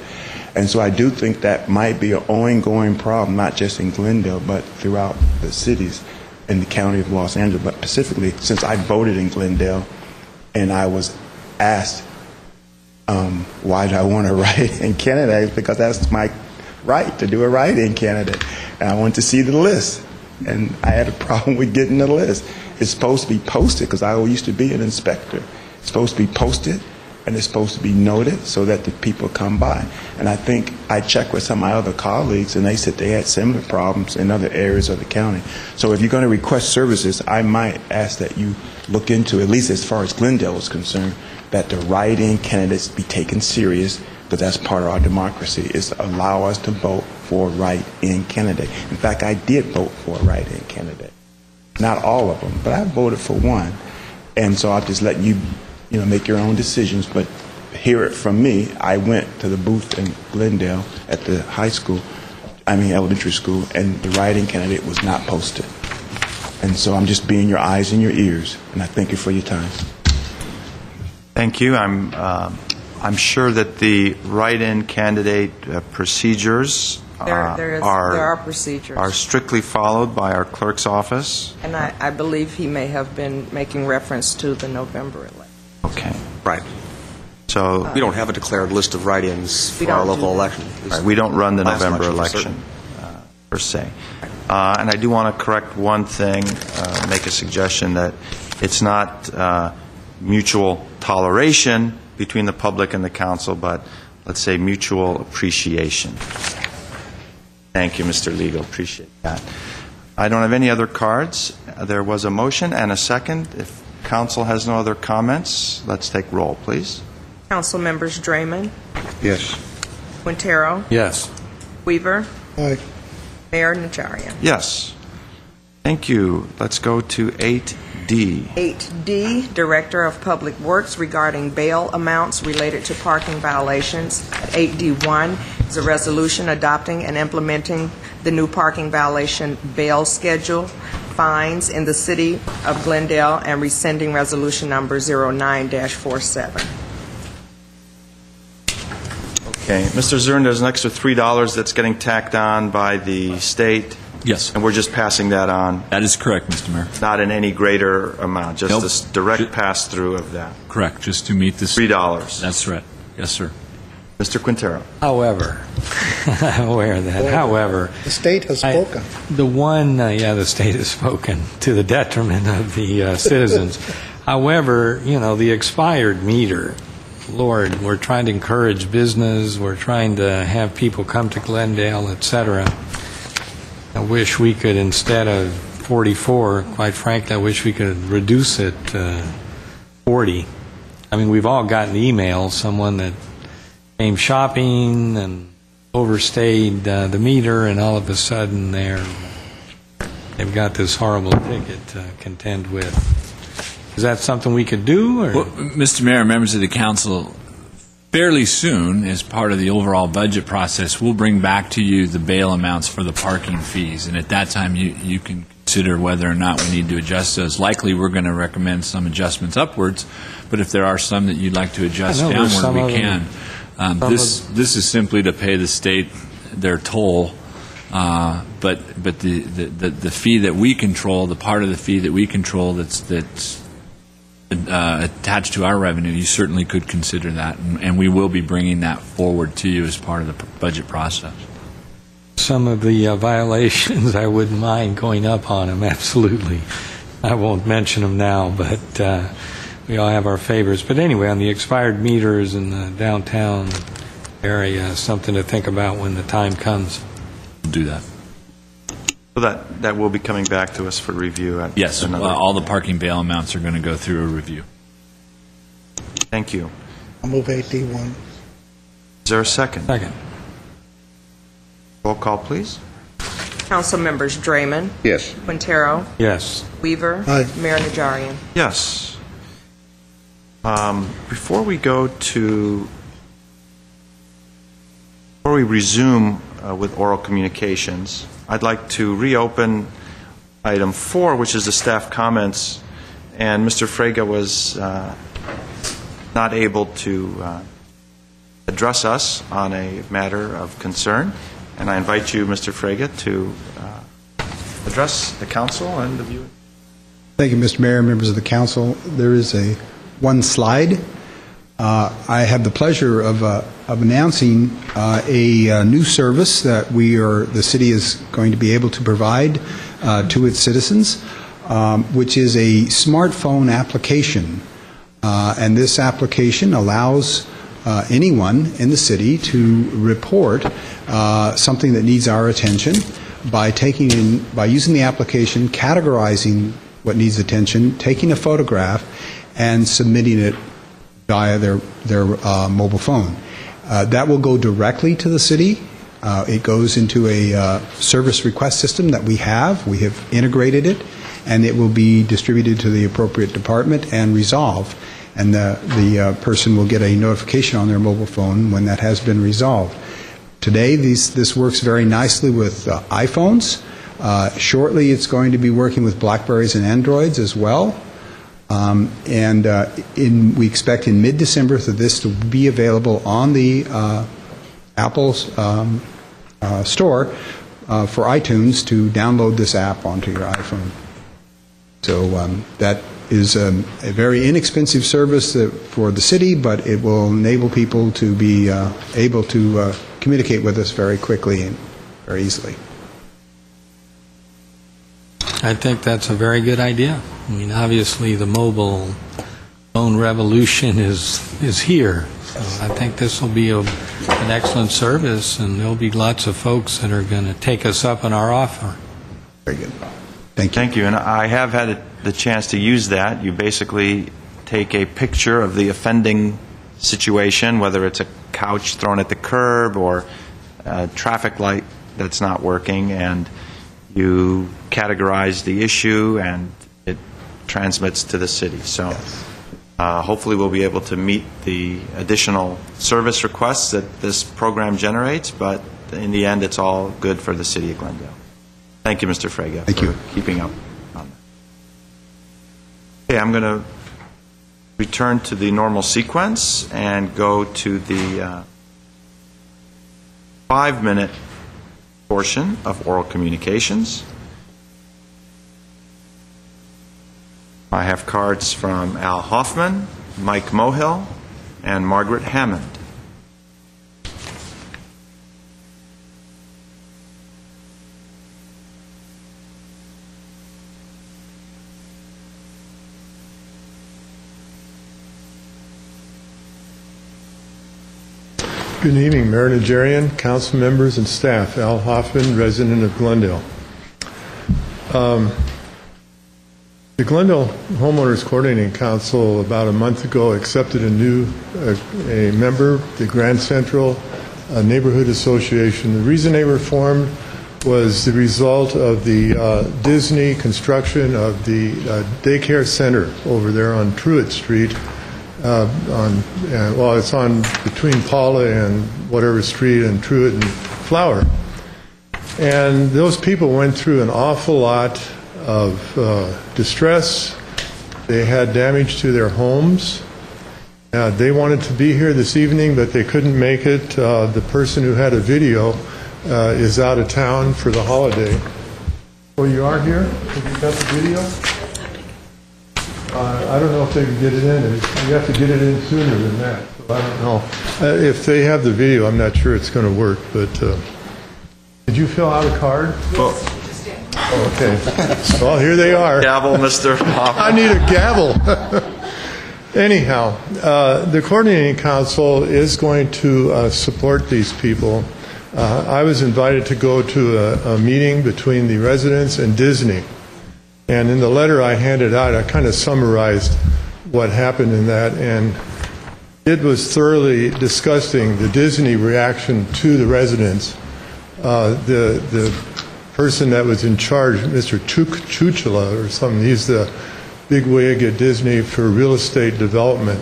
And so I do think that might be an ongoing problem, not just in Glendale, but throughout the cities in the county of Los Angeles. But specifically, since I voted in Glendale and I was asked why do I want to write-in candidate, because that's my right to do a write-in candidate. And I wanted to see the list. And I had a problem with getting the list. It's supposed to be posted, because I used to be an inspector. It's supposed to be posted, and it's supposed to be noted so that the people come by. And I think I checked with some of my other colleagues, and they said they had similar problems in other areas of the county. So if you're going to request services, I might ask that you look into, at least as far as Glendale is concerned, that the write-in candidates be taken serious, because that's part of our democracy, is to allow us to vote for a write-in candidate. In fact, I did vote for a write-in candidate. Not all of them, but I voted for one. And so I'll just let you, make your own decisions, but hear it from me. I went to the booth in Glendale at the elementary school, and the write-in candidate was not posted. And so I'm just being your eyes and your ears, and I thank you for your time. Thank you. I'm sure that the write-in candidate procedures there are procedures. Are strictly followed by our clerk's office. And I believe he may have been making reference to the November election. Okay. Right. So we don't have a declared list of write-ins for our local election. Right, we don't run the November election per se. And I do want to correct one thing, make a suggestion that it's not mutual toleration between the public and the council, but let's say mutual appreciation. Thank you, Mr. Legal. Appreciate that. I don't have any other cards. There was a motion and a second. If council has no other comments, let's take roll, please. Council members Draymond. Yes. Quintero. Yes. Weaver. Aye. Mayor Najarian. Yes. Thank you. Let's go to 8D. 8D, Director of Public Works regarding bail amounts related to parking violations. 8D1 is a resolution adopting and implementing the new parking violation bail schedule, fines in the city of Glendale, and rescinding resolution number 09-47. Okay. Mr. Zern, there's an extra $3 that's getting tacked on by the state. Yes. And we're just passing that on. That is correct, Mr. Mayor. Not in any greater amount, just Nope. this direct pass-through of that. Correct, just to meet this. $3. That's right. Yes, sir. Mr. Quintero. However, I'm aware of that. However, The state has spoken. the state has spoken to the detriment of the citizens. However, the expired meter, Lord, we're trying to encourage business, we're trying to have people come to Glendale, et cetera. I wish we could, instead of 44, quite frankly, I wish we could reduce it to 40. I mean, we've all gotten emails, someone that came shopping and overstayed the meter, and all of a sudden they've got this horrible ticket to contend with. Is that something we could do? Or? Well, Mr. Mayor, members of the council, fairly soon, as part of the overall budget process, we'll bring back to you the bail amounts for the parking fees, and at that time you can consider whether or not we need to adjust those. Likely we're going to recommend some adjustments upwards, but if there are some that you'd like to adjust downward, we can. This is simply to pay the state their toll, but the fee that we control, the part of the fee that we control that's attached to our revenue, you certainly could consider that, and we will be bringing that forward to you as part of the budget process. Some of the violations, I wouldn't mind going up on them, absolutely. I won't mention them now, but we all have our favorites. But anyway, on the expired meters in the downtown area, something to think about when the time comes. We'll do that. So that will be coming back to us for review. Yes, all the parking bail amounts are going to go through a review. Thank you. I'll move 8D1. Is there a second? Second. Roll call, please. Council members Draymond. Yes. Quintero. Yes. Weaver. Aye. Mayor Najarian. Yes. Before we resume with oral communications, I'd like to reopen item 4, which is the staff comments, and Mr. Frega was not able to address us on a matter of concern, and I invite you, Mr. Frega, to address the council and the viewers. Thank you, Mr. Mayor, members of the council. There is one slide. I have the pleasure of announcing a new service that the city is going to be able to provide to its citizens, which is a smartphone application. And this application allows anyone in the city to report something that needs our attention by using the application, categorizing what needs attention, taking a photograph, and submitting it via their mobile phone. That will go directly to the city. It goes into a service request system that we have. We have integrated it, and it will be distributed to the appropriate department and resolved. And the person will get a notification on their mobile phone when that has been resolved. Today, this works very nicely with iPhones. Shortly, it's going to be working with BlackBerries and Androids as well. We expect in mid-December for this to be available on the Apple's store for iTunes to download this app onto your iPhone. So that is a very inexpensive service for the city, but it will enable people to be able to communicate with us very quickly and very easily. I think that's a very good idea. I mean, obviously, the mobile phone revolution is here. So I think this will be an excellent service, and there'll be lots of folks that are going to take us up on our offer. Very good. Thank you. Thank you. And I have had the chance to use that. You basically take a picture of the offending situation, whether it's a couch thrown at the curb or a traffic light that's not working, and you categorize the issue, and it transmits to the city. So hopefully we'll be able to meet the additional service requests that this program generates, but in the end, it's all good for the city of Glendale. Thank you, Mr. Frega, for keeping up on that. Okay, I'm going to return to the normal sequence and go to the 5-minute portion of oral communications. I have cards from Al Hoffman, Mike Mohill, and Margaret Hammond. Good evening, Mayor Najarian, council members, and staff. Al Hoffman, resident of Glendale. The Glendale Homeowners Coordinating Council about a month ago accepted a member, the Grand Central Neighborhood Association. The reason they were formed was the result of the Disney construction of the daycare center over there on Truett Street. It's on between Paula and whatever street and Truett and Flower. And those people went through an awful lot of distress. They had damage to their homes. They wanted to be here this evening, but they couldn't make it. The person who had a video is out of town for the holiday. Oh, you are here? Have you got the video? I don't know if they can get it in. You have to get it in sooner than that. So I don't know. If they have the video, I'm not sure it's going to work. But did you fill out a card? Oh, okay. Well, here they are. Gavel, Mr. Hoffman. I need a gavel. Anyhow, the Coordinating Council is going to support these people. I was invited to go to a meeting between the residents and Disney. And in the letter I handed out, I kind of summarized what happened in that, and it was thoroughly disgusting, the Disney reaction to the residents. The person that was in charge, Mr. Chuchula or something, he's the bigwig at Disney for real estate development.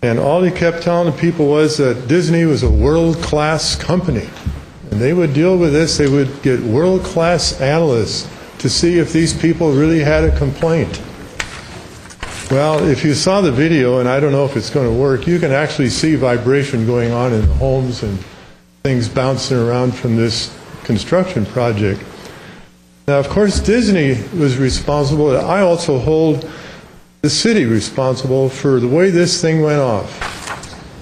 And all he kept telling the people was that Disney was a world-class company. And they would deal with this. They would get world-class analysts to see if these people really had a complaint. Well, if you saw the video, and I don't know if it's going to work, you can actually see vibration going on in the homes and things bouncing around from this construction project. Now, of course, Disney was responsible. I also hold the city responsible for the way this thing went off.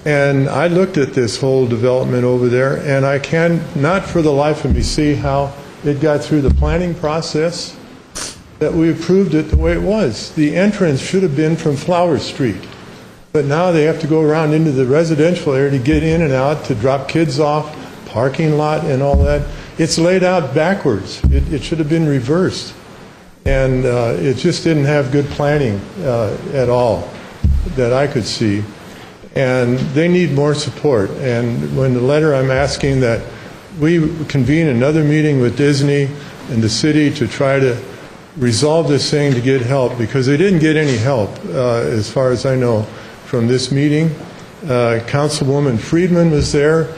And I looked at this whole development over there, and I can not for the life of me see how it got through the planning process, that we approved it the way it was. The entrance should have been from Flower Street. But now they have to go around into the residential area to get in and out, to drop kids off, parking lot and all that. It's laid out backwards. It should have been reversed. And it just didn't have good planning at all that I could see. And they need more support. And when the letter I'm asking that we convene another meeting with Disney and the city to try to resolve this thing to get help, because they didn't get any help, as far as I know, from this meeting. Councilwoman Friedman was there.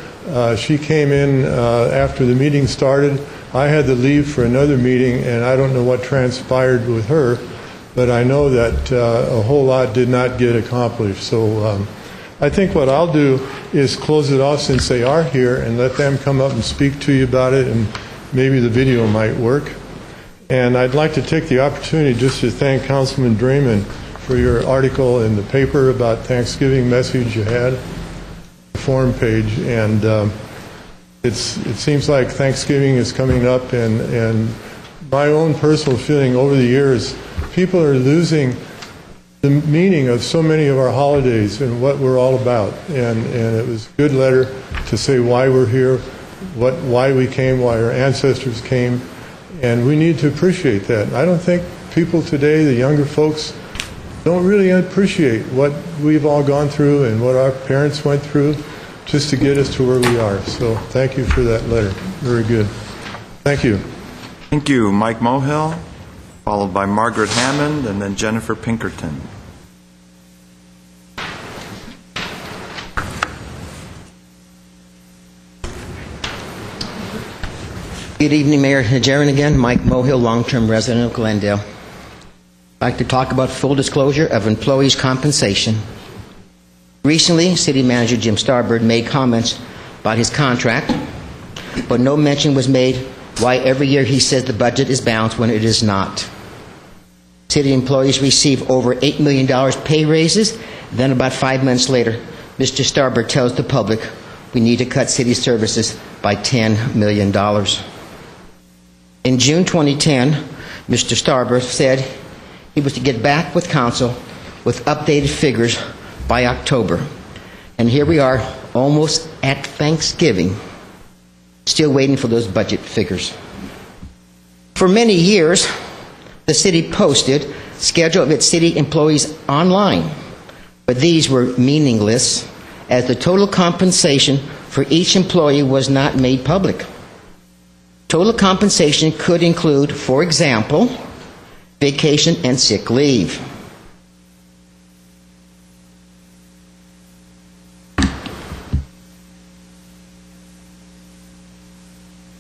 She came in after the meeting started. I had to leave for another meeting, and I don't know what transpired with her, but I know that a whole lot did not get accomplished. So I think what I'll do is close it off since they are here and let them come up and speak to you about it, and maybe the video might work. And I'd like to take the opportunity just to thank Councilman Draymond for your article in the paper about Thanksgiving message you had, the forum page. And it seems like Thanksgiving is coming up, and my own personal feeling over the years, people are losing the meaning of so many of our holidays and what we're all about. And it was a good letter to say why we're here, why we came, why our ancestors came. And we need to appreciate that. I don't think people today, the younger folks, don't really appreciate what we've all gone through and what our parents went through just to get us to where we are. So thank you for that letter. Very good. Thank you. Thank you, Mike Mohill, followed by Margaret Hammond, and then Jennifer Pinkerton. Good evening, Mayor Najarian again. Mike Mohill, long-term resident of Glendale. I'd like to talk about full disclosure of employees' compensation. Recently, City Manager Jim Starbird made comments about his contract, but no mention was made why every year he says the budget is balanced when it is not. City employees receive over $8 million pay raises, then about 5 months later, Mr. Starbird tells the public we need to cut city services by $10 million. In June 2010, Mr. Starbird said he was to get back with council with updated figures by October. And here we are, almost at Thanksgiving, still waiting for those budget figures. For many years, the city posted schedule of its city employees online, but these were meaningless as the total compensation for each employee was not made public. Total compensation could include, for example, vacation and sick leave.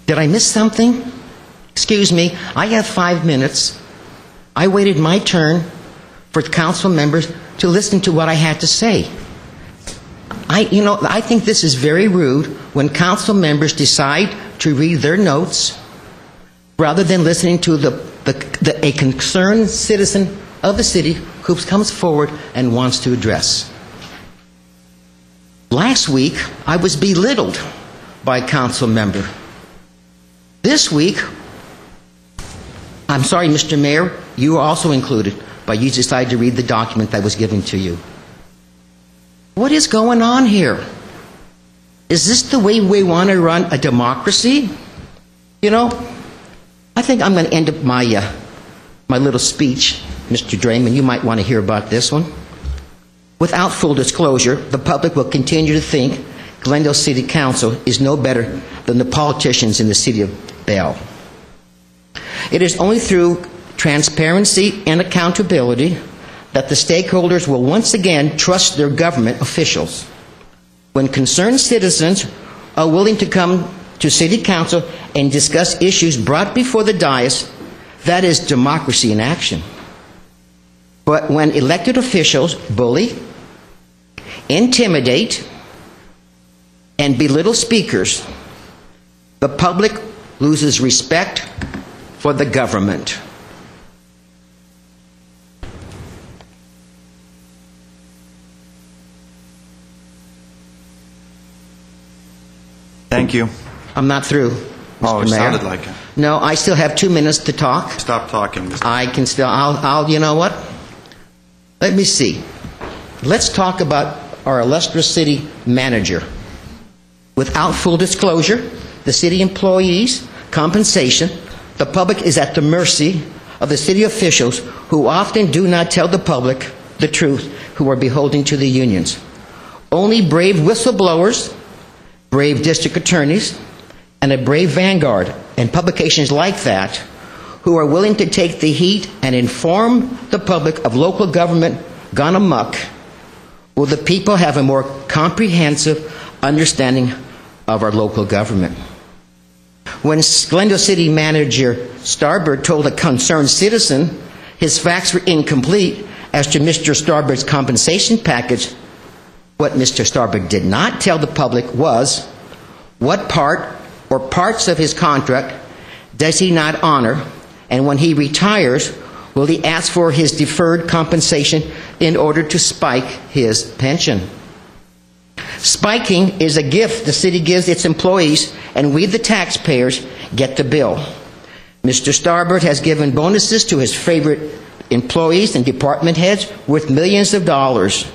Did I miss something? Excuse me, I have 5 minutes. I waited my turn for council members to listen to what I had to say. I think this is very rude when council members decide to read their notes rather than listening to a concerned citizen of the city who comes forward and wants to address. Last week, I was belittled by a council member. This week, I'm sorry, Mr. Mayor, you were also included, but you decided to read the document that was given to you. What is going on here? Is this the way we want to run a democracy? You know, I think I'm going to end up my little speech. Mr. Draymond, you might want to hear about this one. Without full disclosure, the public will continue to think Glendale City Council is no better than the politicians in the city of Bell. It is only through transparency, and accountability, that the stakeholders will once again trust their government officials. When concerned citizens are willing to come to City Council and discuss issues brought before the dais, that is democracy in action. But when elected officials bully, intimidate, and belittle speakers, the public loses respect for the government. Thank you. I'm not through, Mr. Oh, it Mayor. sounded like it. No, I still have 2 minutes to talk. Stop talking. I can still, you know what? Let me see. Let's talk about our illustrious city manager. Without full disclosure, the city employees' compensation, the public is at the mercy of the city officials who often do not tell the public the truth, who are beholden to the unions. Only brave whistleblowers, brave district attorneys, and a brave vanguard and publications like that who are willing to take the heat and inform the public of local government gone amok, will the people have a more comprehensive understanding of our local government. When Glendale City Manager Starbird told a concerned citizen his facts were incomplete as to Mr. Starbird's compensation package, what Mr. Starbird did not tell the public was what part or parts of his contract does he not honor, and when he retires, will he ask for his deferred compensation in order to spike his pension? Spiking is a gift the city gives its employees, and we, the taxpayers, get the bill. Mr. Starbird has given bonuses to his favorite employees and department heads worth millions of dollars.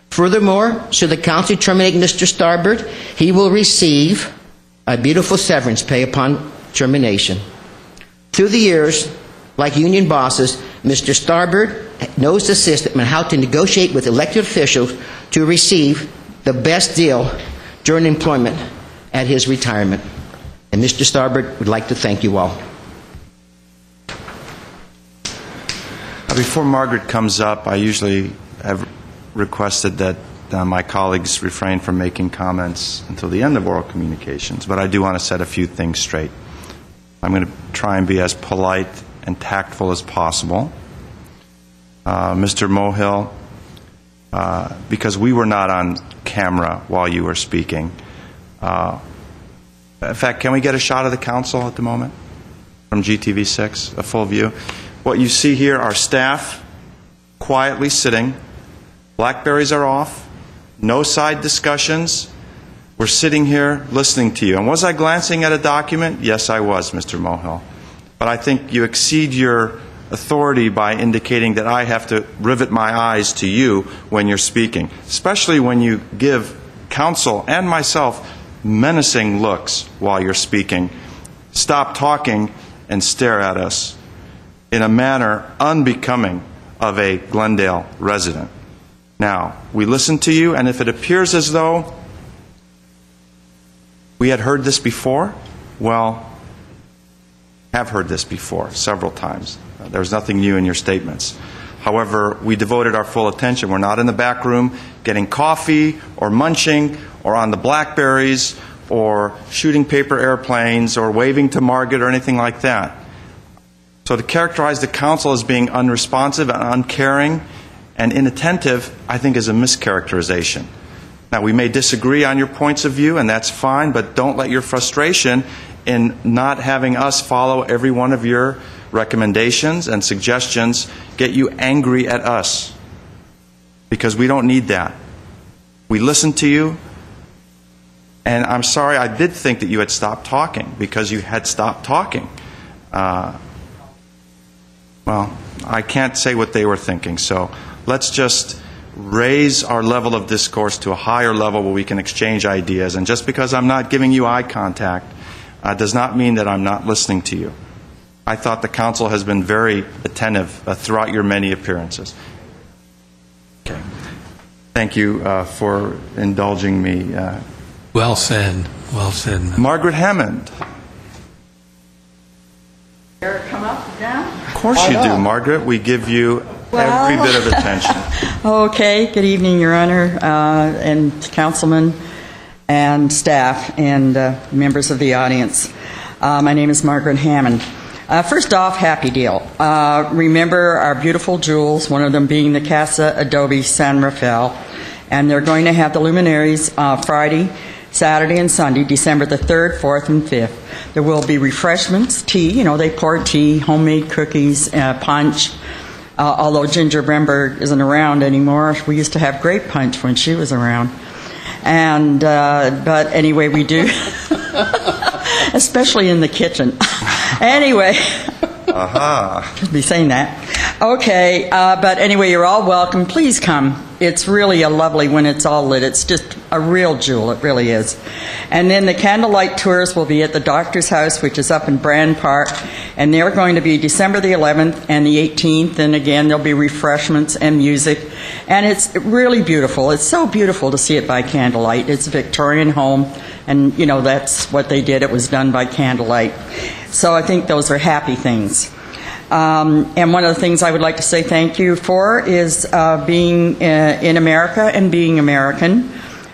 Furthermore, should the council terminate Mr. Starbird, he will receive a beautiful severance pay upon termination. Through the years, like union bosses, Mr. Starbird knows the system and how to negotiate with elected officials to receive the best deal during employment at his retirement. And Mr. Starbird would like to thank you all. Before Margaret comes up, I usually have requested that my colleagues refrain from making comments until the end of oral communications, but I do want to set a few things straight. I'm going to try and be as polite and tactful as possible. Mr. Mohill, because we were not on camera while you were speaking. In fact, can we get a shot of the council at the moment from GTV6, a full view? What you see here are staff quietly sitting. Blackberries are off. No side discussions. We're sitting here listening to you. And was I glancing at a document? Yes, I was, Mr. Mohill. But I think you exceed your authority by indicating that I have to rivet my eyes to you when you're speaking, especially when you give counsel and myself menacing looks while you're speaking. Stop talking and stare at us in a manner unbecoming of a Glendale resident. Now, we listen to you, and if it appears as though we had heard this before, well, have heard this before several times. There's nothing new in your statements. However, we devoted our full attention. We're not in the back room getting coffee or munching or on the Blackberries or shooting paper airplanes or waving to Margaret or anything like that. So to characterize the council as being unresponsive and uncaring and inattentive, I think is a mischaracterization. Now, we may disagree on your points of view, and that's fine, but don't let your frustration in not having us follow every one of your recommendations and suggestions get you angry at us, because we don't need that. We listened to you, and I'm sorry, I did think that you had stopped talking because you had stopped talking. Well, I can't say what they were thinking, so let's just raise our level of discourse to a higher level where we can exchange ideas. And just because I'm not giving you eye contact does not mean that I'm not listening to you. I thought the council has been very attentive throughout your many appearances. Okay. Thank you for indulging me. Well said. Well said. Margaret Hammond. Come up, down. course you do, Margaret. We give you every bit of attention. Okay. Good evening, Your Honor, and councilmen and staff and members of the audience. My name is Margaret Hammond. First off, happy deal. Remember our beautiful jewels, one of them being the Casa Adobe San Rafael, and they're going to have the luminaries Friday, Saturday, and Sunday, December the 3rd, 4th, and 5th. There will be refreshments, tea, they pour tea, homemade cookies, punch. Although Ginger Bremberg isn't around anymore, we used to have grape punch when she was around. And but anyway, we do, especially in the kitchen. Anyway, be saying that. Okay, but anyway, you're all welcome. Please come. It's really a lovely when it's all lit. It's just a real jewel. It really is. And then the candlelight tours will be at the Doctor's House, which is up in Brand Park, and they're going to be December the 11th and the 18th. And again, there'll be refreshments and music, and it's really beautiful. It's so beautiful to see it by candlelight. It's a Victorian home, and that's what they did. It was done by candlelight. So I think those are happy things. And one of the things I would like to say thank you for is being in America and being American.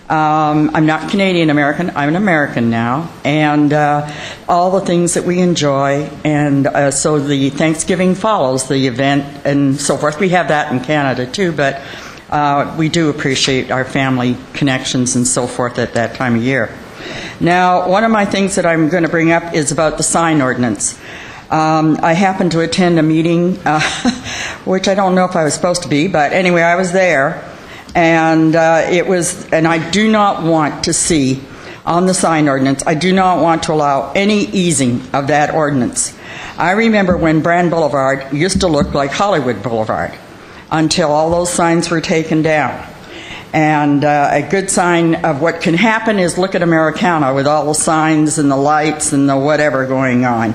I'm not Canadian American, I'm an American now, and all the things that we enjoy, and so the Thanksgiving follows the event and so forth. We have that in Canada too, but we do appreciate our family connections and so forth at that time of year. Now, one of my things that I'm going to bring up is about the sign ordinance. I happened to attend a meeting, which I don't know if I was supposed to be, but anyway, I was there, and and I do not want to see on the sign ordinance, I do not want to allow any easing of that ordinance. I remember when Brand Boulevard used to look like Hollywood Boulevard until all those signs were taken down. And a good sign of what can happen is look at Americana with all the signs and the lights and the whatever going on.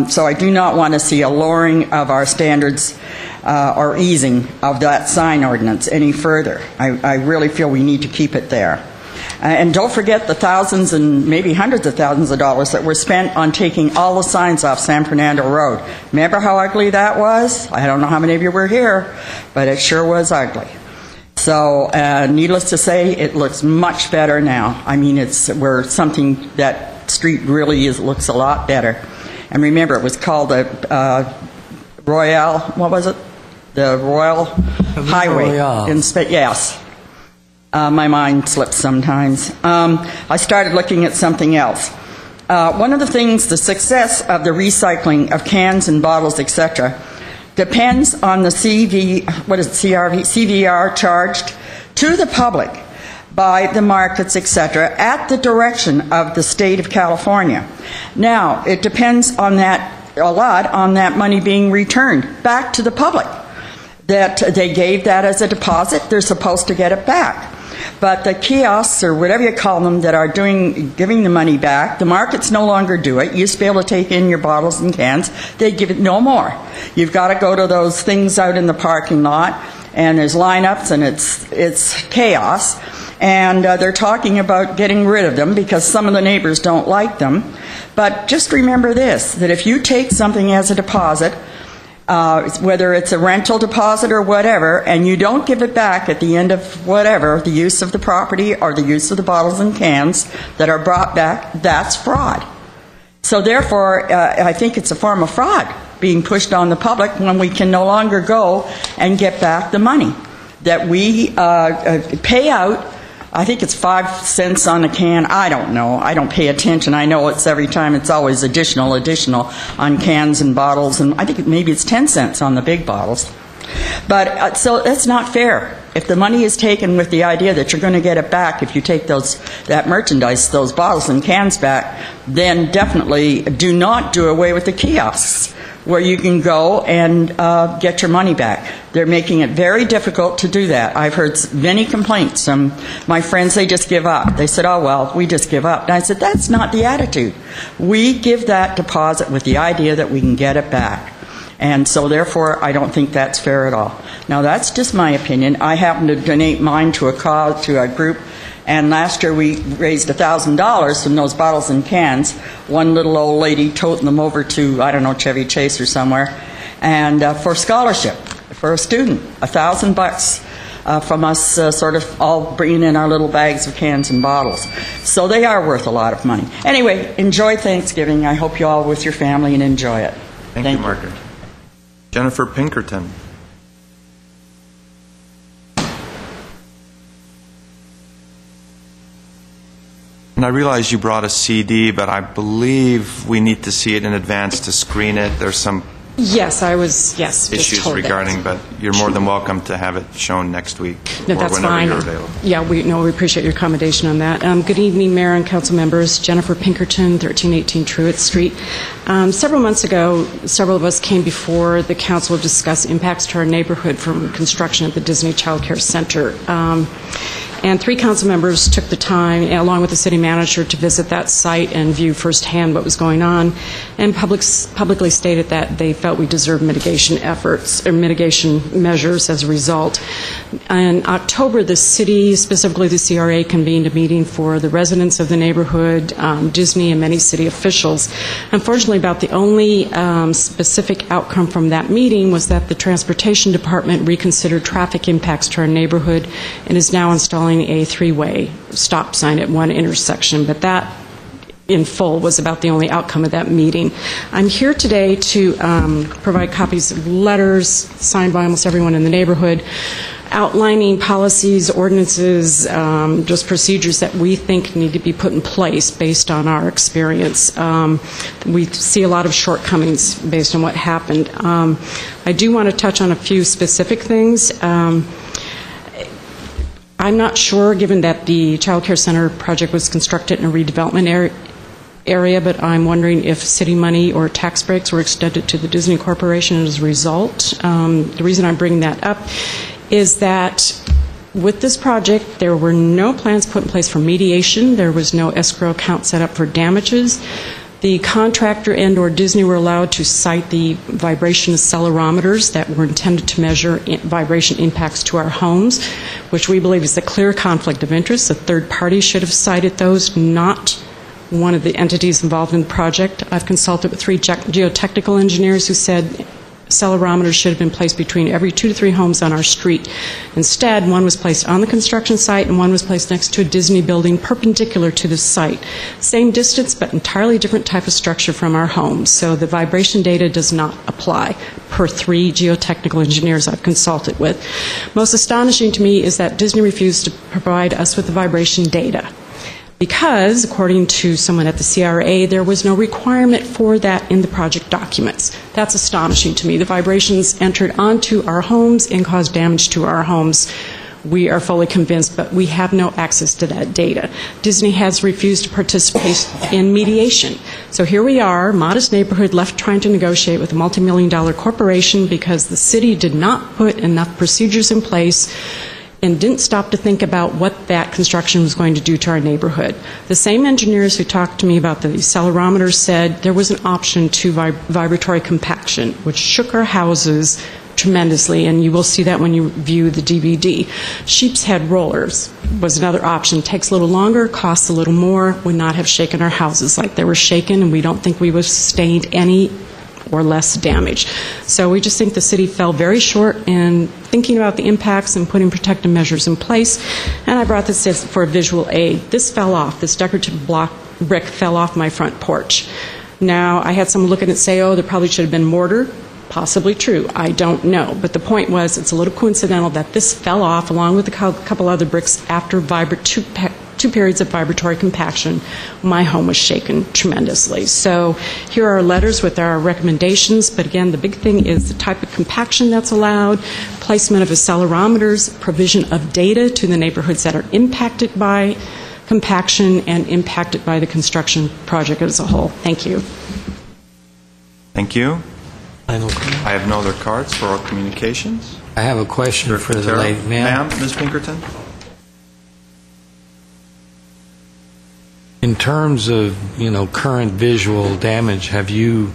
So I do not want to see a lowering of our standards or easing of that sign ordinance any further. I really feel we need to keep it there. And don't forget the thousands and maybe hundreds of thousands of dollars that were spent on taking all the signs off San Fernando Road. Remember how ugly that was? I don't know how many of you were here, but it sure was ugly. So, needless to say, it looks much better now. I mean, that street really looks a lot better. And remember, it was called the Royale, what was it? The Royal Highway. Yes. My mind slips sometimes. I started looking at something else. One of the things, the success of the recycling of cans and bottles, etc., depends on the CVR charged to the public by the markets, etc., at the direction of the state of California. Now, it depends on that a lot on that money being returned back to the public. That they gave that as a deposit, they're supposed to get it back. But the kiosks, or whatever you call them, that are giving the money back, the markets no longer do it. You used to be able to take in your bottles and cans. They give it no more. You've got to go to those things out in the parking lot, and there's lineups, and it's chaos. And they're talking about getting rid of them because some of the neighbors don't like them. But just remember this, that if you take something as a deposit, whether it's a rental deposit or whatever, and you don't give it back at the end of whatever, the use of the property or the use of the bottles and cans that are brought back, that's fraud. So therefore, I think it's a form of fraud being pushed on the public when we can no longer go and get back the money that we pay out. I think it's 5 cents on a can. I don't know. I don't pay attention. I know it's every time it's always additional on cans and bottles, and I think maybe it's 10 cents on the big bottles. But so that's not fair. If the money is taken with the idea that you're going to get it back if you take that merchandise, those bottles and cans back, then definitely do not do away with the kiosks where you can go and get your money back. They're making it very difficult to do that. I've heard many complaints from my friends. They just give up. They said, oh, well, we just give up. And I said, that's not the attitude. We give that deposit with the idea that we can get it back. And so, therefore, I don't think that's fair at all. Now, that's just my opinion. I happen to donate mine to a cause, to a group, and last year we raised $1,000 from those bottles and cans. One little old lady toting them over to, I don't know, Chevy Chase or somewhere. and for scholarship for a student, $1,000 from us, sort of all bringing in our little bags of cans and bottles. So they are worth a lot of money. Anyway, enjoy Thanksgiving. I hope you all with your family and enjoy it. Thank you, Margaret. Jennifer Pinkerton. And I realize you brought a CD, but I believe we need to see it in advance to screen it. There's some Yes, I was, yes. issues regarding, but you're more than welcome to have it shown next week No, or that's whenever fine. you're available. Yeah, we appreciate your accommodation on that. Good evening, Mayor and council members. Jennifer Pinkerton, 1318 Truett Street. Several months ago, several of us came before the council to discuss impacts to our neighborhood from construction at the Disney Child Care Center. And 3 council members took the time, along with the city manager, to visit that site and view firsthand what was going on, and publicly stated that they felt we deserved mitigation efforts or mitigation measures as a result. In October, the city, specifically the CRA, convened a meeting for the residents of the neighborhood, Disney, and many city officials. Unfortunately, about the only specific outcome from that meeting was that the Transportation Department reconsidered traffic impacts to our neighborhood and is now installing a 3-way stop sign at one intersection, but that in full was about the only outcome of that meeting. I'm here today to provide copies of letters signed by almost everyone in the neighborhood outlining policies, ordinances, just procedures that we think need to be put in place based on our experience. We see a lot of shortcomings based on what happened. I do want to touch on a few specific things. I'm not sure, given that the Child Care Center project was constructed in a redevelopment area, but I'm wondering if city money or tax breaks were extended to the Disney Corporation as a result. The reason I'm bringing that up is that with this project, there were no plans put in place for mediation. There was no escrow account set up for damages. The contractor and or Disney were allowed to cite the vibration accelerometers that were intended to measure vibration impacts to our homes, which we believe is a clear conflict of interest. A third party should have cited those, not one of the entities involved in the project. I've consulted with 3 geotechnical engineers who said accelerometers should have been placed between every 2 to 3 homes on our street. Instead, one was placed on the construction site and one was placed next to a Disney building perpendicular to the site. Same distance, but entirely different type of structure from our homes. So the vibration data does not apply, per 3 geotechnical engineers I've consulted with. Most astonishing to me is that Disney refused to provide us with the vibration data, because, according to someone at the CRA, there was no requirement for that in the project documents. That's astonishing to me. The vibrations entered onto our homes and caused damage to our homes. We are fully convinced, but we have no access to that data. Disney has refused to participate in mediation. So here we are, modest neighborhood, left trying to negotiate with a multi-million-dollar corporation because the city did not put enough procedures in place and didn't stop to think about what that construction was going to do to our neighborhood. The same engineers who talked to me about the accelerometers said there was an option to vibratory compaction, which shook our houses tremendously, and you will see that when you view the DVD. Sheep's head rollers was another option. Takes a little longer, costs a little more, would not have shaken our houses like they were shaken, and we don't think we would have sustained any or less damage. So we just think the city fell very short in thinking about the impacts and putting protective measures in place. And I brought this for a visual aid. This fell off. This decorative brick fell off my front porch. Now, I had someone look at it and say, oh, there probably should have been mortar. Possibly true. I don't know. But the point was, it's a little coincidental that this fell off along with a couple other bricks after two periods of vibratory compaction. My home was shaken tremendously. So here are our letters with our recommendations, but again, the big thing is the type of compaction that's allowed, placement of accelerometers, provision of data to the neighborhoods that are impacted by compaction and impacted by the construction project as a whole. Thank you. Thank you. I have no other cards for our communications. I have a question for the lady. Ma'am, Ms. Pinkerton? In terms of, current visual damage, have you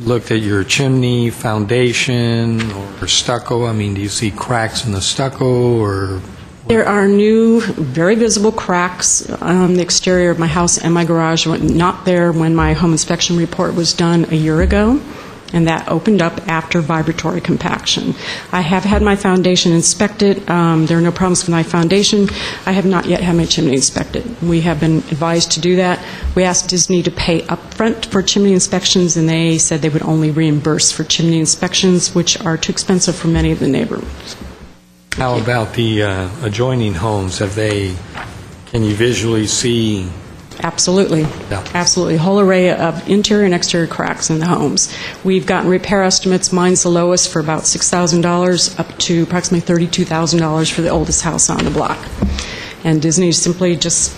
looked at your chimney foundation or stucco? I mean, do you see cracks in the stucco or? There are new, very visible cracks on the exterior of my house and my garage. Not there when my home inspection report was done a year ago. and that opened up after vibratory compaction. I have had my foundation inspected. There are no problems with my foundation. I have not yet had my chimney inspected. We have been advised to do that. We asked Disney to pay upfront for chimney inspections, and they said they would only reimburse for chimney inspections, which are too expensive for many of the neighborhoods. How about the adjoining homes? Can you visually see? Absolutely. Yeah. Absolutely. Whole array of interior and exterior cracks in the homes. We've gotten repair estimates. Mine's the lowest for about $6,000 up to approximately $32,000 for the oldest house on the block. And Disney simply just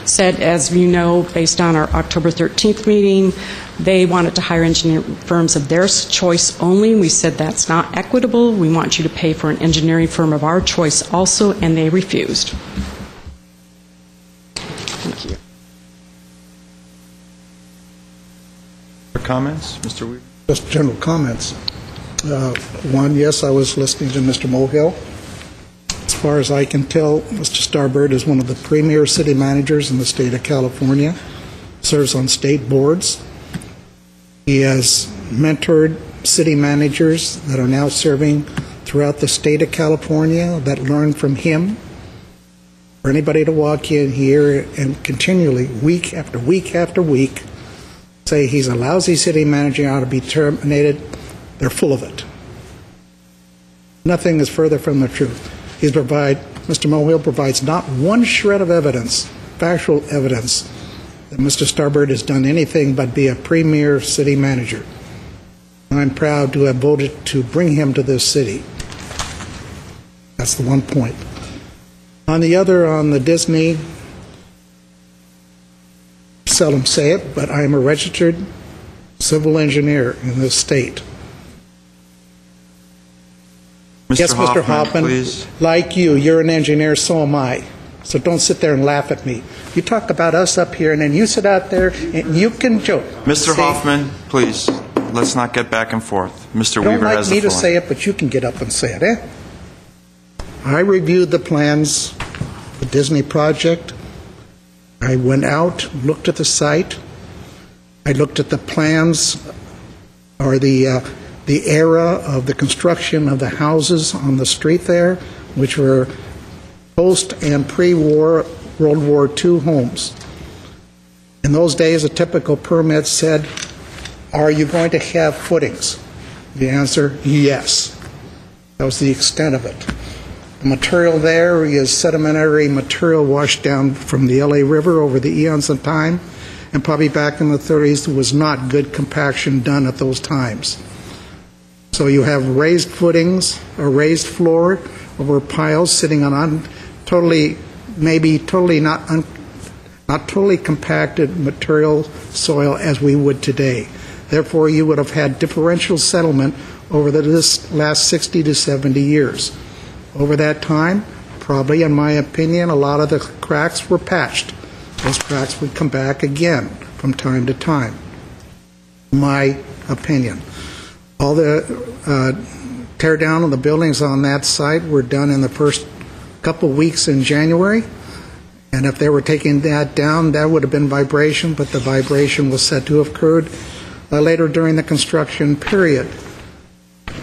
said, as you know, based on our October 13th meeting, they wanted to hire engineering firms of their choice only. We said that's not equitable. We want you to pay for an engineering firm of our choice also, and they refused. Thank you. Comments, Mr. Weaver? Just general comments. One, yes, I was listening to Mr. Mohill. As far as I can tell, Mr. Starbird is one of the premier city managers in the state of California, serves on state boards. He has mentored city managers that are now serving throughout the state of California that learn from him. For anybody to walk in here and continually, week after week after week, say he's a lousy city manager, ought to be terminated, they're full of it. Nothing is further from the truth. Mr. Mohill provides not one shred of evidence, factual evidence, that Mr. Starbird has done anything but be a premier city manager. I'm proud to have voted to bring him to this city. That's the one point. On the other, on the Disney, seldom say it, but I am a registered civil engineer in this state. Yes, Mr. Hoffman, please. like you're an engineer, so am I. So don't sit there and laugh at me. You talk about us up here, and then you sit out there and you can joke. Mr. Hoffman, please, let's not get back and forth. Mr. Weaver has the floor. Don't like me to say it, but you can get up and say it, eh? I reviewed the plans, the Disney project. I went out, looked at the site. I looked at the plans, or the era of the construction of the houses on the street there, which were post and pre-war World War II homes. In those days, a typical permit said, are you going to have footings? The answer, yes. That was the extent of it. The material there is sedimentary material washed down from the LA River over the eons of time, and probably back in the 30s there was not good compaction done at those times. So you have raised footings, a raised floor over piles sitting on not totally compacted material soil as we would today. Therefore, you would have had differential settlement over this last 60 to 70 years. Over that time, probably, in my opinion, a lot of the cracks were patched. Those cracks would come back again from time to time. My opinion. All the tear down of the buildings on that site were done in the first couple weeks in January. And if they were taking that down, that would have been vibration, but the vibration was said to have occurred later during the construction period.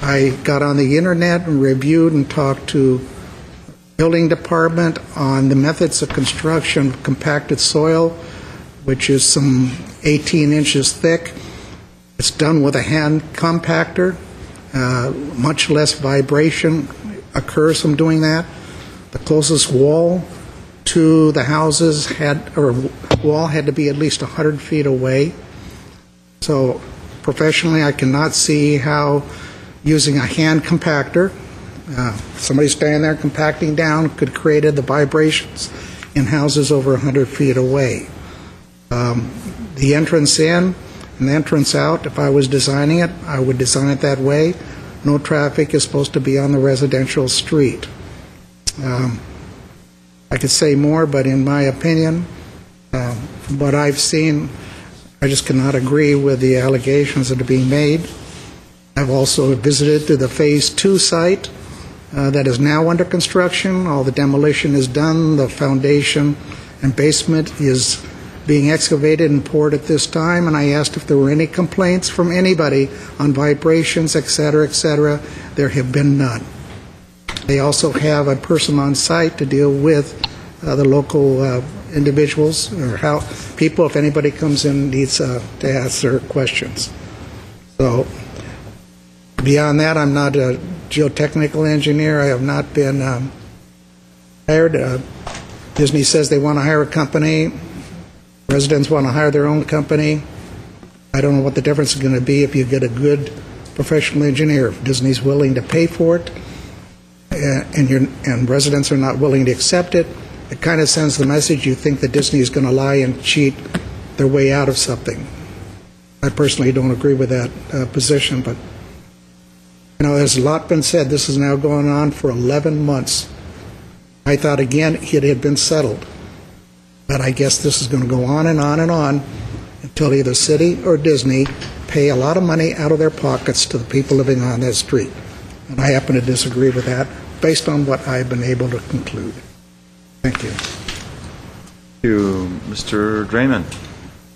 I got on the internet and reviewed and talked to the building department on the methods of construction of compacted soil, which is some 18 inches thick. It's done with a hand compactor. Much less vibration occurs from doing that. The closest wall to the houses had to be at least 100 feet away. So professionally, I cannot see how using a hand compactor, somebody standing there compacting down, could create the vibrations in houses over 100 feet away. The entrance in and the entrance out, if I was designing it, I would design it that way. No traffic is supposed to be on the residential street. I could say more, but in my opinion, from what I've seen, I just cannot agree with the allegations that are being made. I've also visited the Phase 2 site that is now under construction. All the demolition is done. The foundation and basement is being excavated and poured at this time, and I asked if there were any complaints from anybody on vibrations, et cetera, et cetera. There have been none. They also have a person on site to deal with the local individuals or how people, if anybody comes in, needs to ask their questions. So beyond that, I'm not a geotechnical engineer. I have not been hired. Disney says they want to hire a company. Residents want to hire their own company. I don't know what the difference is going to be if you get a good professional engineer. If Disney's willing to pay for it and residents are not willing to accept it, it kind of sends the message you think that Disney is going to lie and cheat their way out of something. I personally don't agree with that position, but there's a lot been said. This has now gone on for 11 months. I thought, again, it had been settled. But I guess this is going to go on and on and on until either city or Disney pay a lot of money out of their pockets to the people living on that street. And I happen to disagree with that based on what I've been able to conclude. Thank you. Thank you. Mr. Draymond.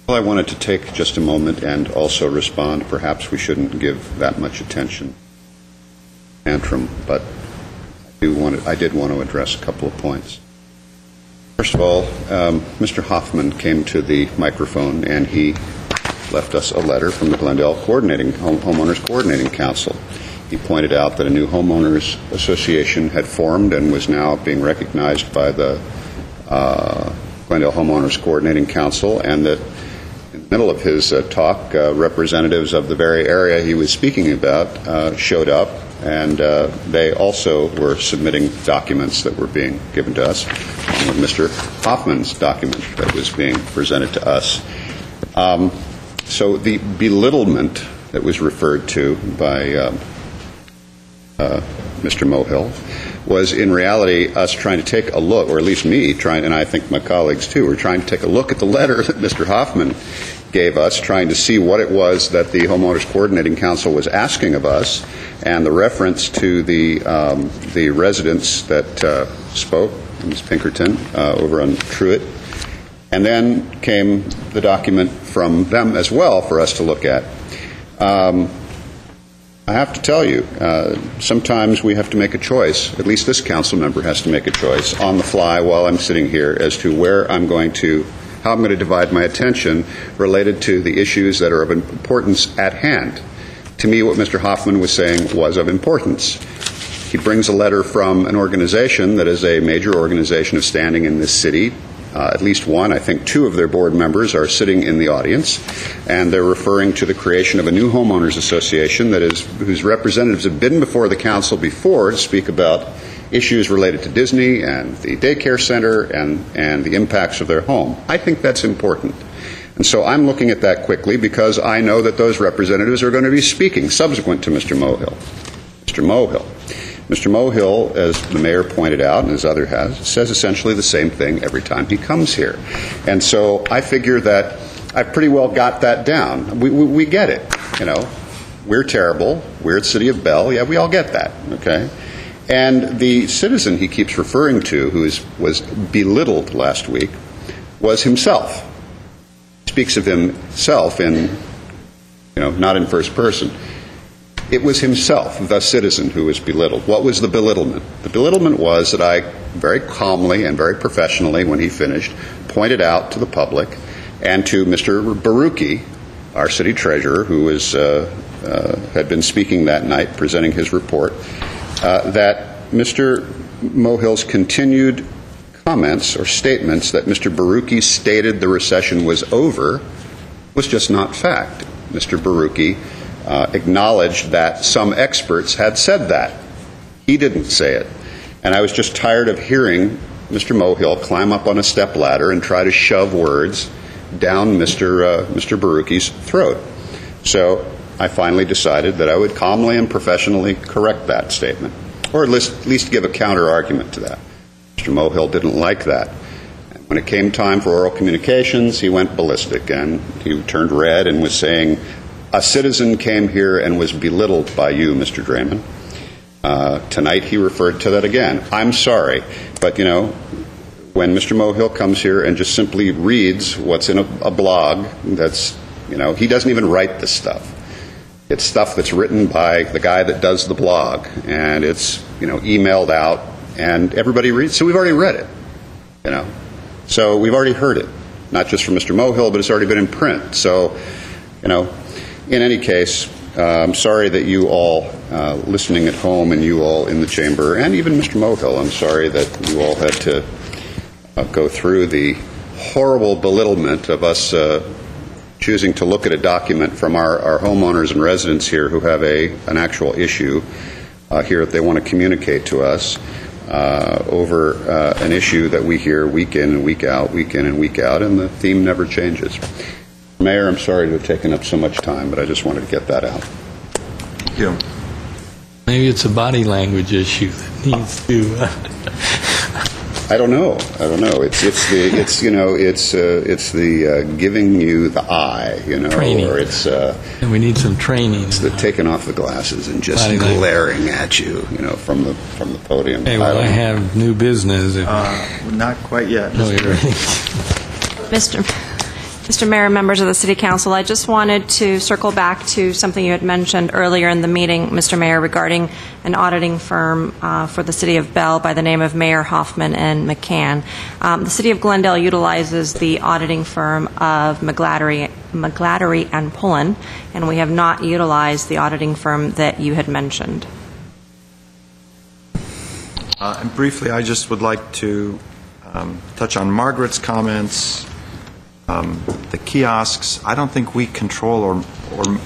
Well, I wanted to take just a moment and also respond. Perhaps we shouldn't give that much attention tantrum, but I did want to address a couple of points. First of all, Mr. Hoffman came to the microphone and he left us a letter from the Glendale Homeowners Coordinating Council. He pointed out that a new homeowners association had formed and was now being recognized by the Glendale Homeowners Coordinating Council, and that in the middle of his talk, representatives of the very area he was speaking about showed up, and they also were submitting documents that were being given to us, with Mr. Hoffman's document that was being presented to us. So the belittlement that was referred to by Mr. Mohill was in reality us trying to take a look, or at least me trying, and I think my colleagues too, were trying to take a look at the letter that Mr. Hoffman gave us, trying to see what it was that the Homeowners Coordinating Council was asking of us, and the reference to the residents that spoke, Ms. Pinkerton, over on Truett. And then came the document from them as well for us to look at. I have to tell you, sometimes we have to make a choice, at least this council member has to make a choice on the fly while I'm sitting here as to how I'm going to divide my attention related to the issues that are of importance at hand. To me, what Mr. Hoffman was saying was of importance. He brings a letter from an organization that is a major organization of standing in this city. At least one, I think two of their board members are sitting in the audience, and they're referring to the creation of a new homeowners association whose representatives have been before the council before to speak about issues related to Disney and the daycare center and the impacts of their home. I think that's important. And so I'm looking at that quickly because I know that those representatives are going to be speaking subsequent to Mr. Mohill. Mr. Mohill, as the mayor pointed out, and as other has, says essentially the same thing every time he comes here. And so I figure that I've pretty well got that down. We get it, We're terrible. We're at City of Bell. Yeah, we all get that, okay? And the citizen he keeps referring to, who was belittled last week, was himself. He speaks of himself in, not in first person. It was himself, the citizen, who was belittled. What was the belittlement? The belittlement was that I very calmly and very professionally, when he finished, pointed out to the public and to Mr. Baruki, our city treasurer, who had been speaking that night, presenting his report, that Mr. Mohill's continued comments or statements that Mr. Baruki stated the recession was over was just not fact. Mr. Baruki acknowledged that some experts had said that. He didn't say it. And I was just tired of hearing Mr. Mohill climb up on a stepladder and try to shove words down Mr. Baruki's throat. So I finally decided that I would calmly and professionally correct that statement, or at least give a counter-argument to that. Mr. Mohill didn't like that. And when it came time for oral communications, he went ballistic, and he turned red and was saying, "A citizen came here and was belittled by you, Mr. Draymond." Tonight he referred to that again. I'm sorry, but when Mr. Mohill comes here and just simply reads what's in a blog, that's, he doesn't even write this stuff. It's stuff that's written by the guy that does the blog, and it's, emailed out, and everybody reads. So we've already read it, So we've already heard it, not just from Mr. Mohill, but it's already been in print. So, in any case, I'm sorry that you all listening at home and you all in the chamber, and even Mr. Mohill, I'm sorry that you all had to go through the horrible belittlement of us choosing to look at a document from our homeowners and residents here who have an actual issue here that they want to communicate to us over an issue that we hear week in and week out, and the theme never changes. Mayor, I'm sorry to have taken up so much time, but I just wanted to get that out. Thank you. Maybe it's a body language issue that needs to. I don't know. It's the giving you the eye, training. Or it's and we need some training. It's the taking off the glasses and just glaring at you, from the podium. Hey, well, I have new business. Not quite yet. No, you're ready. Mr. Mayor, members of the City Council, I just wanted to circle back to something you had mentioned earlier in the meeting, Mr. Mayor, regarding an auditing firm for the City of Bell by the name of Mayer, Hoffman and McCann. The City of Glendale utilizes the auditing firm of McGladdery and Pullen, and we have not utilized the auditing firm that you had mentioned. And briefly, I just would like to touch on Margaret's comments. The kiosks, I don't think we control or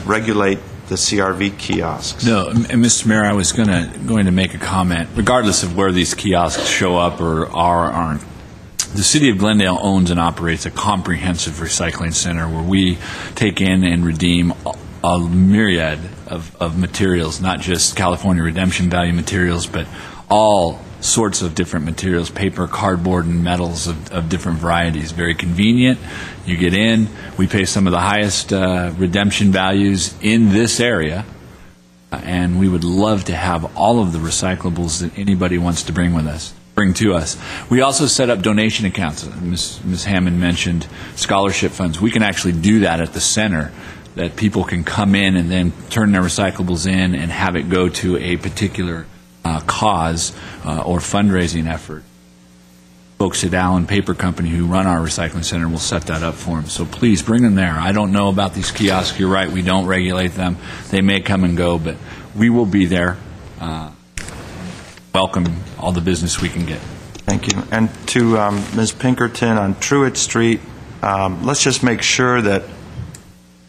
regulate the CRV kiosks. No, and Mr. Mayor, I was going to make a comment. Regardless of where these kiosks show up or are or aren't, the City of Glendale owns and operates a comprehensive recycling center where we take in and redeem a myriad of materials, not just California redemption value materials, but all sorts of different materials, paper, cardboard, and metals of different varieties. Very convenient. You get in. We pay some of the highest redemption values in this area, and we would love to have all of the recyclables that anybody wants to bring to us. We also set up donation accounts. Ms. Hammond mentioned scholarship funds. We can actually do that at the center, that people can come in and then turn their recyclables in and have it go to a particular cause or fundraising effort. Folks at Allen Paper Company who run our recycling center will set that up for them. So please bring them there. I don't know about these kiosks. You're right. We don't regulate them. They may come and go, but we will be there. Welcome all the business we can get. Thank you. And to Ms. Pinkerton on Truett Street, let's just make sure that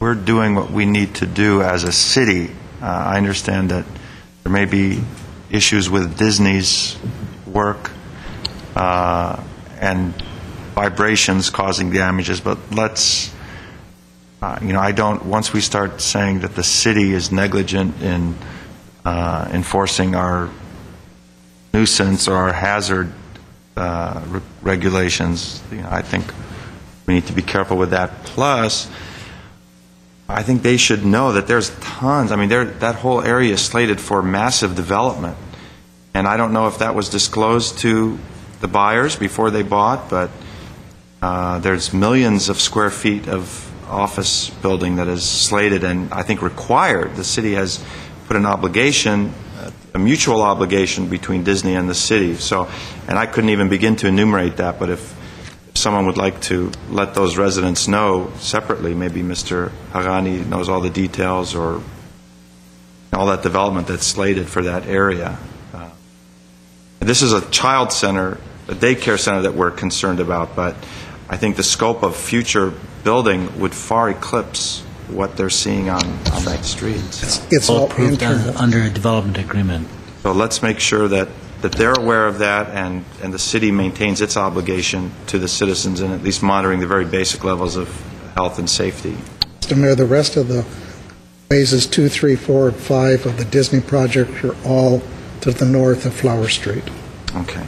we're doing what we need to do as a city. I understand that there may be issues with Disney's work and vibrations causing damages, but let's, once we start saying that the city is negligent in enforcing our nuisance or our hazard regulations, I think we need to be careful with that. Plus, I think they should know that there's tons. That whole area is slated for massive development. And I don't know if that was disclosed to the buyers before they bought, but there's millions of square feet of office building that is slated and I think required. The city has put an obligation, a mutual obligation between Disney and the city. And I couldn't even begin to enumerate that, but if someone would like to let those residents know separately, maybe Mr. Hagani knows all the details or all that development that's slated for that area. This is a child center, a daycare center that we're concerned about, but I think the scope of future building would far eclipse what they're seeing on that street. It's all approved under a development agreement. So let's make sure that they're aware of that and the city maintains its obligation to the citizens in at least monitoring the very basic levels of health and safety. Mr. Mayor, the rest of the phases 2, 3, 4, and 5 of the Disney project are all to the north of Flower Street. Okay.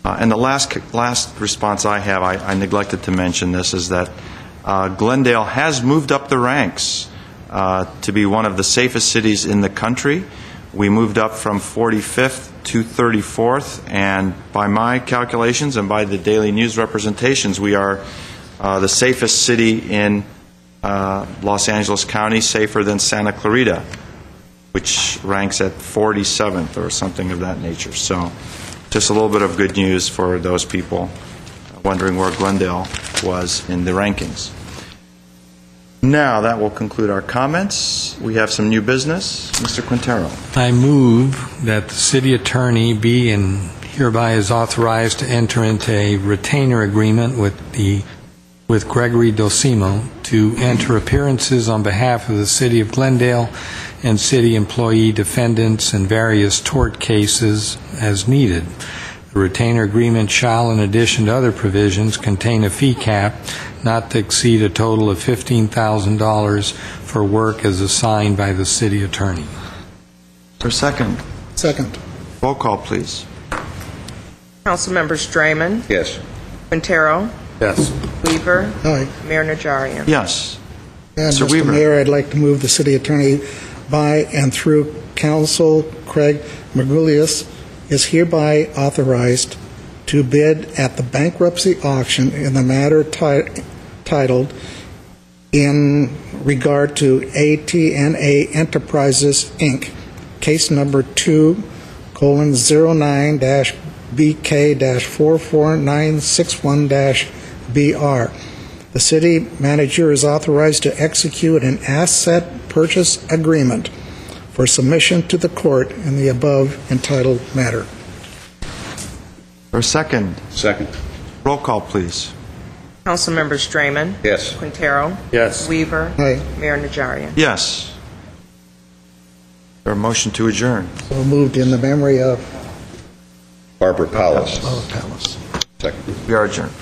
And the last response I have, I neglected to mention this, is that Glendale has moved up the ranks to be one of the safest cities in the country. We moved up from 45th to 34th, and by my calculations and by the Daily News representations, we are the safest city in Los Angeles County, safer than Santa Clarita, which ranks at 47th or something of that nature. So just a little bit of good news for those people wondering where Glendale was in the rankings. Now, that will conclude our comments. We have some new business. Mr. Quintero. I move that the city attorney be and hereby is authorized to enter into a retainer agreement with Gregory Dosimo to enter appearances on behalf of the city of Glendale and city employee defendants in various tort cases as needed. The retainer agreement shall, in addition to other provisions, contain a fee cap not to exceed a total of $15,000 for work as assigned by the city attorney. For second. Second. Roll call, please. Councilmembers Draymond. Yes. Quintero. Yes. Weaver. Aye. Mayor Najarian. Yes. And Mr. Mr. Weaver. Mayor, I'd like to move the city attorney by and through counsel Craig Mergulius is hereby authorized to bid at the bankruptcy auction in the matter titled in regard to AT&A Enterprises, Inc., case number 2:09-BK-44961-BR. The city manager is authorized to execute an asset purchase agreement for submission to the court in the above entitled matter. For second. Second. Roll call, please. Councilmembers Draymond. Yes. Quintero. Yes. Weaver. Aye. Mayor Najarian. Yes. Or a motion to adjourn. So moved in the memory of Barbara Palace. Palace. Second. We are adjourned.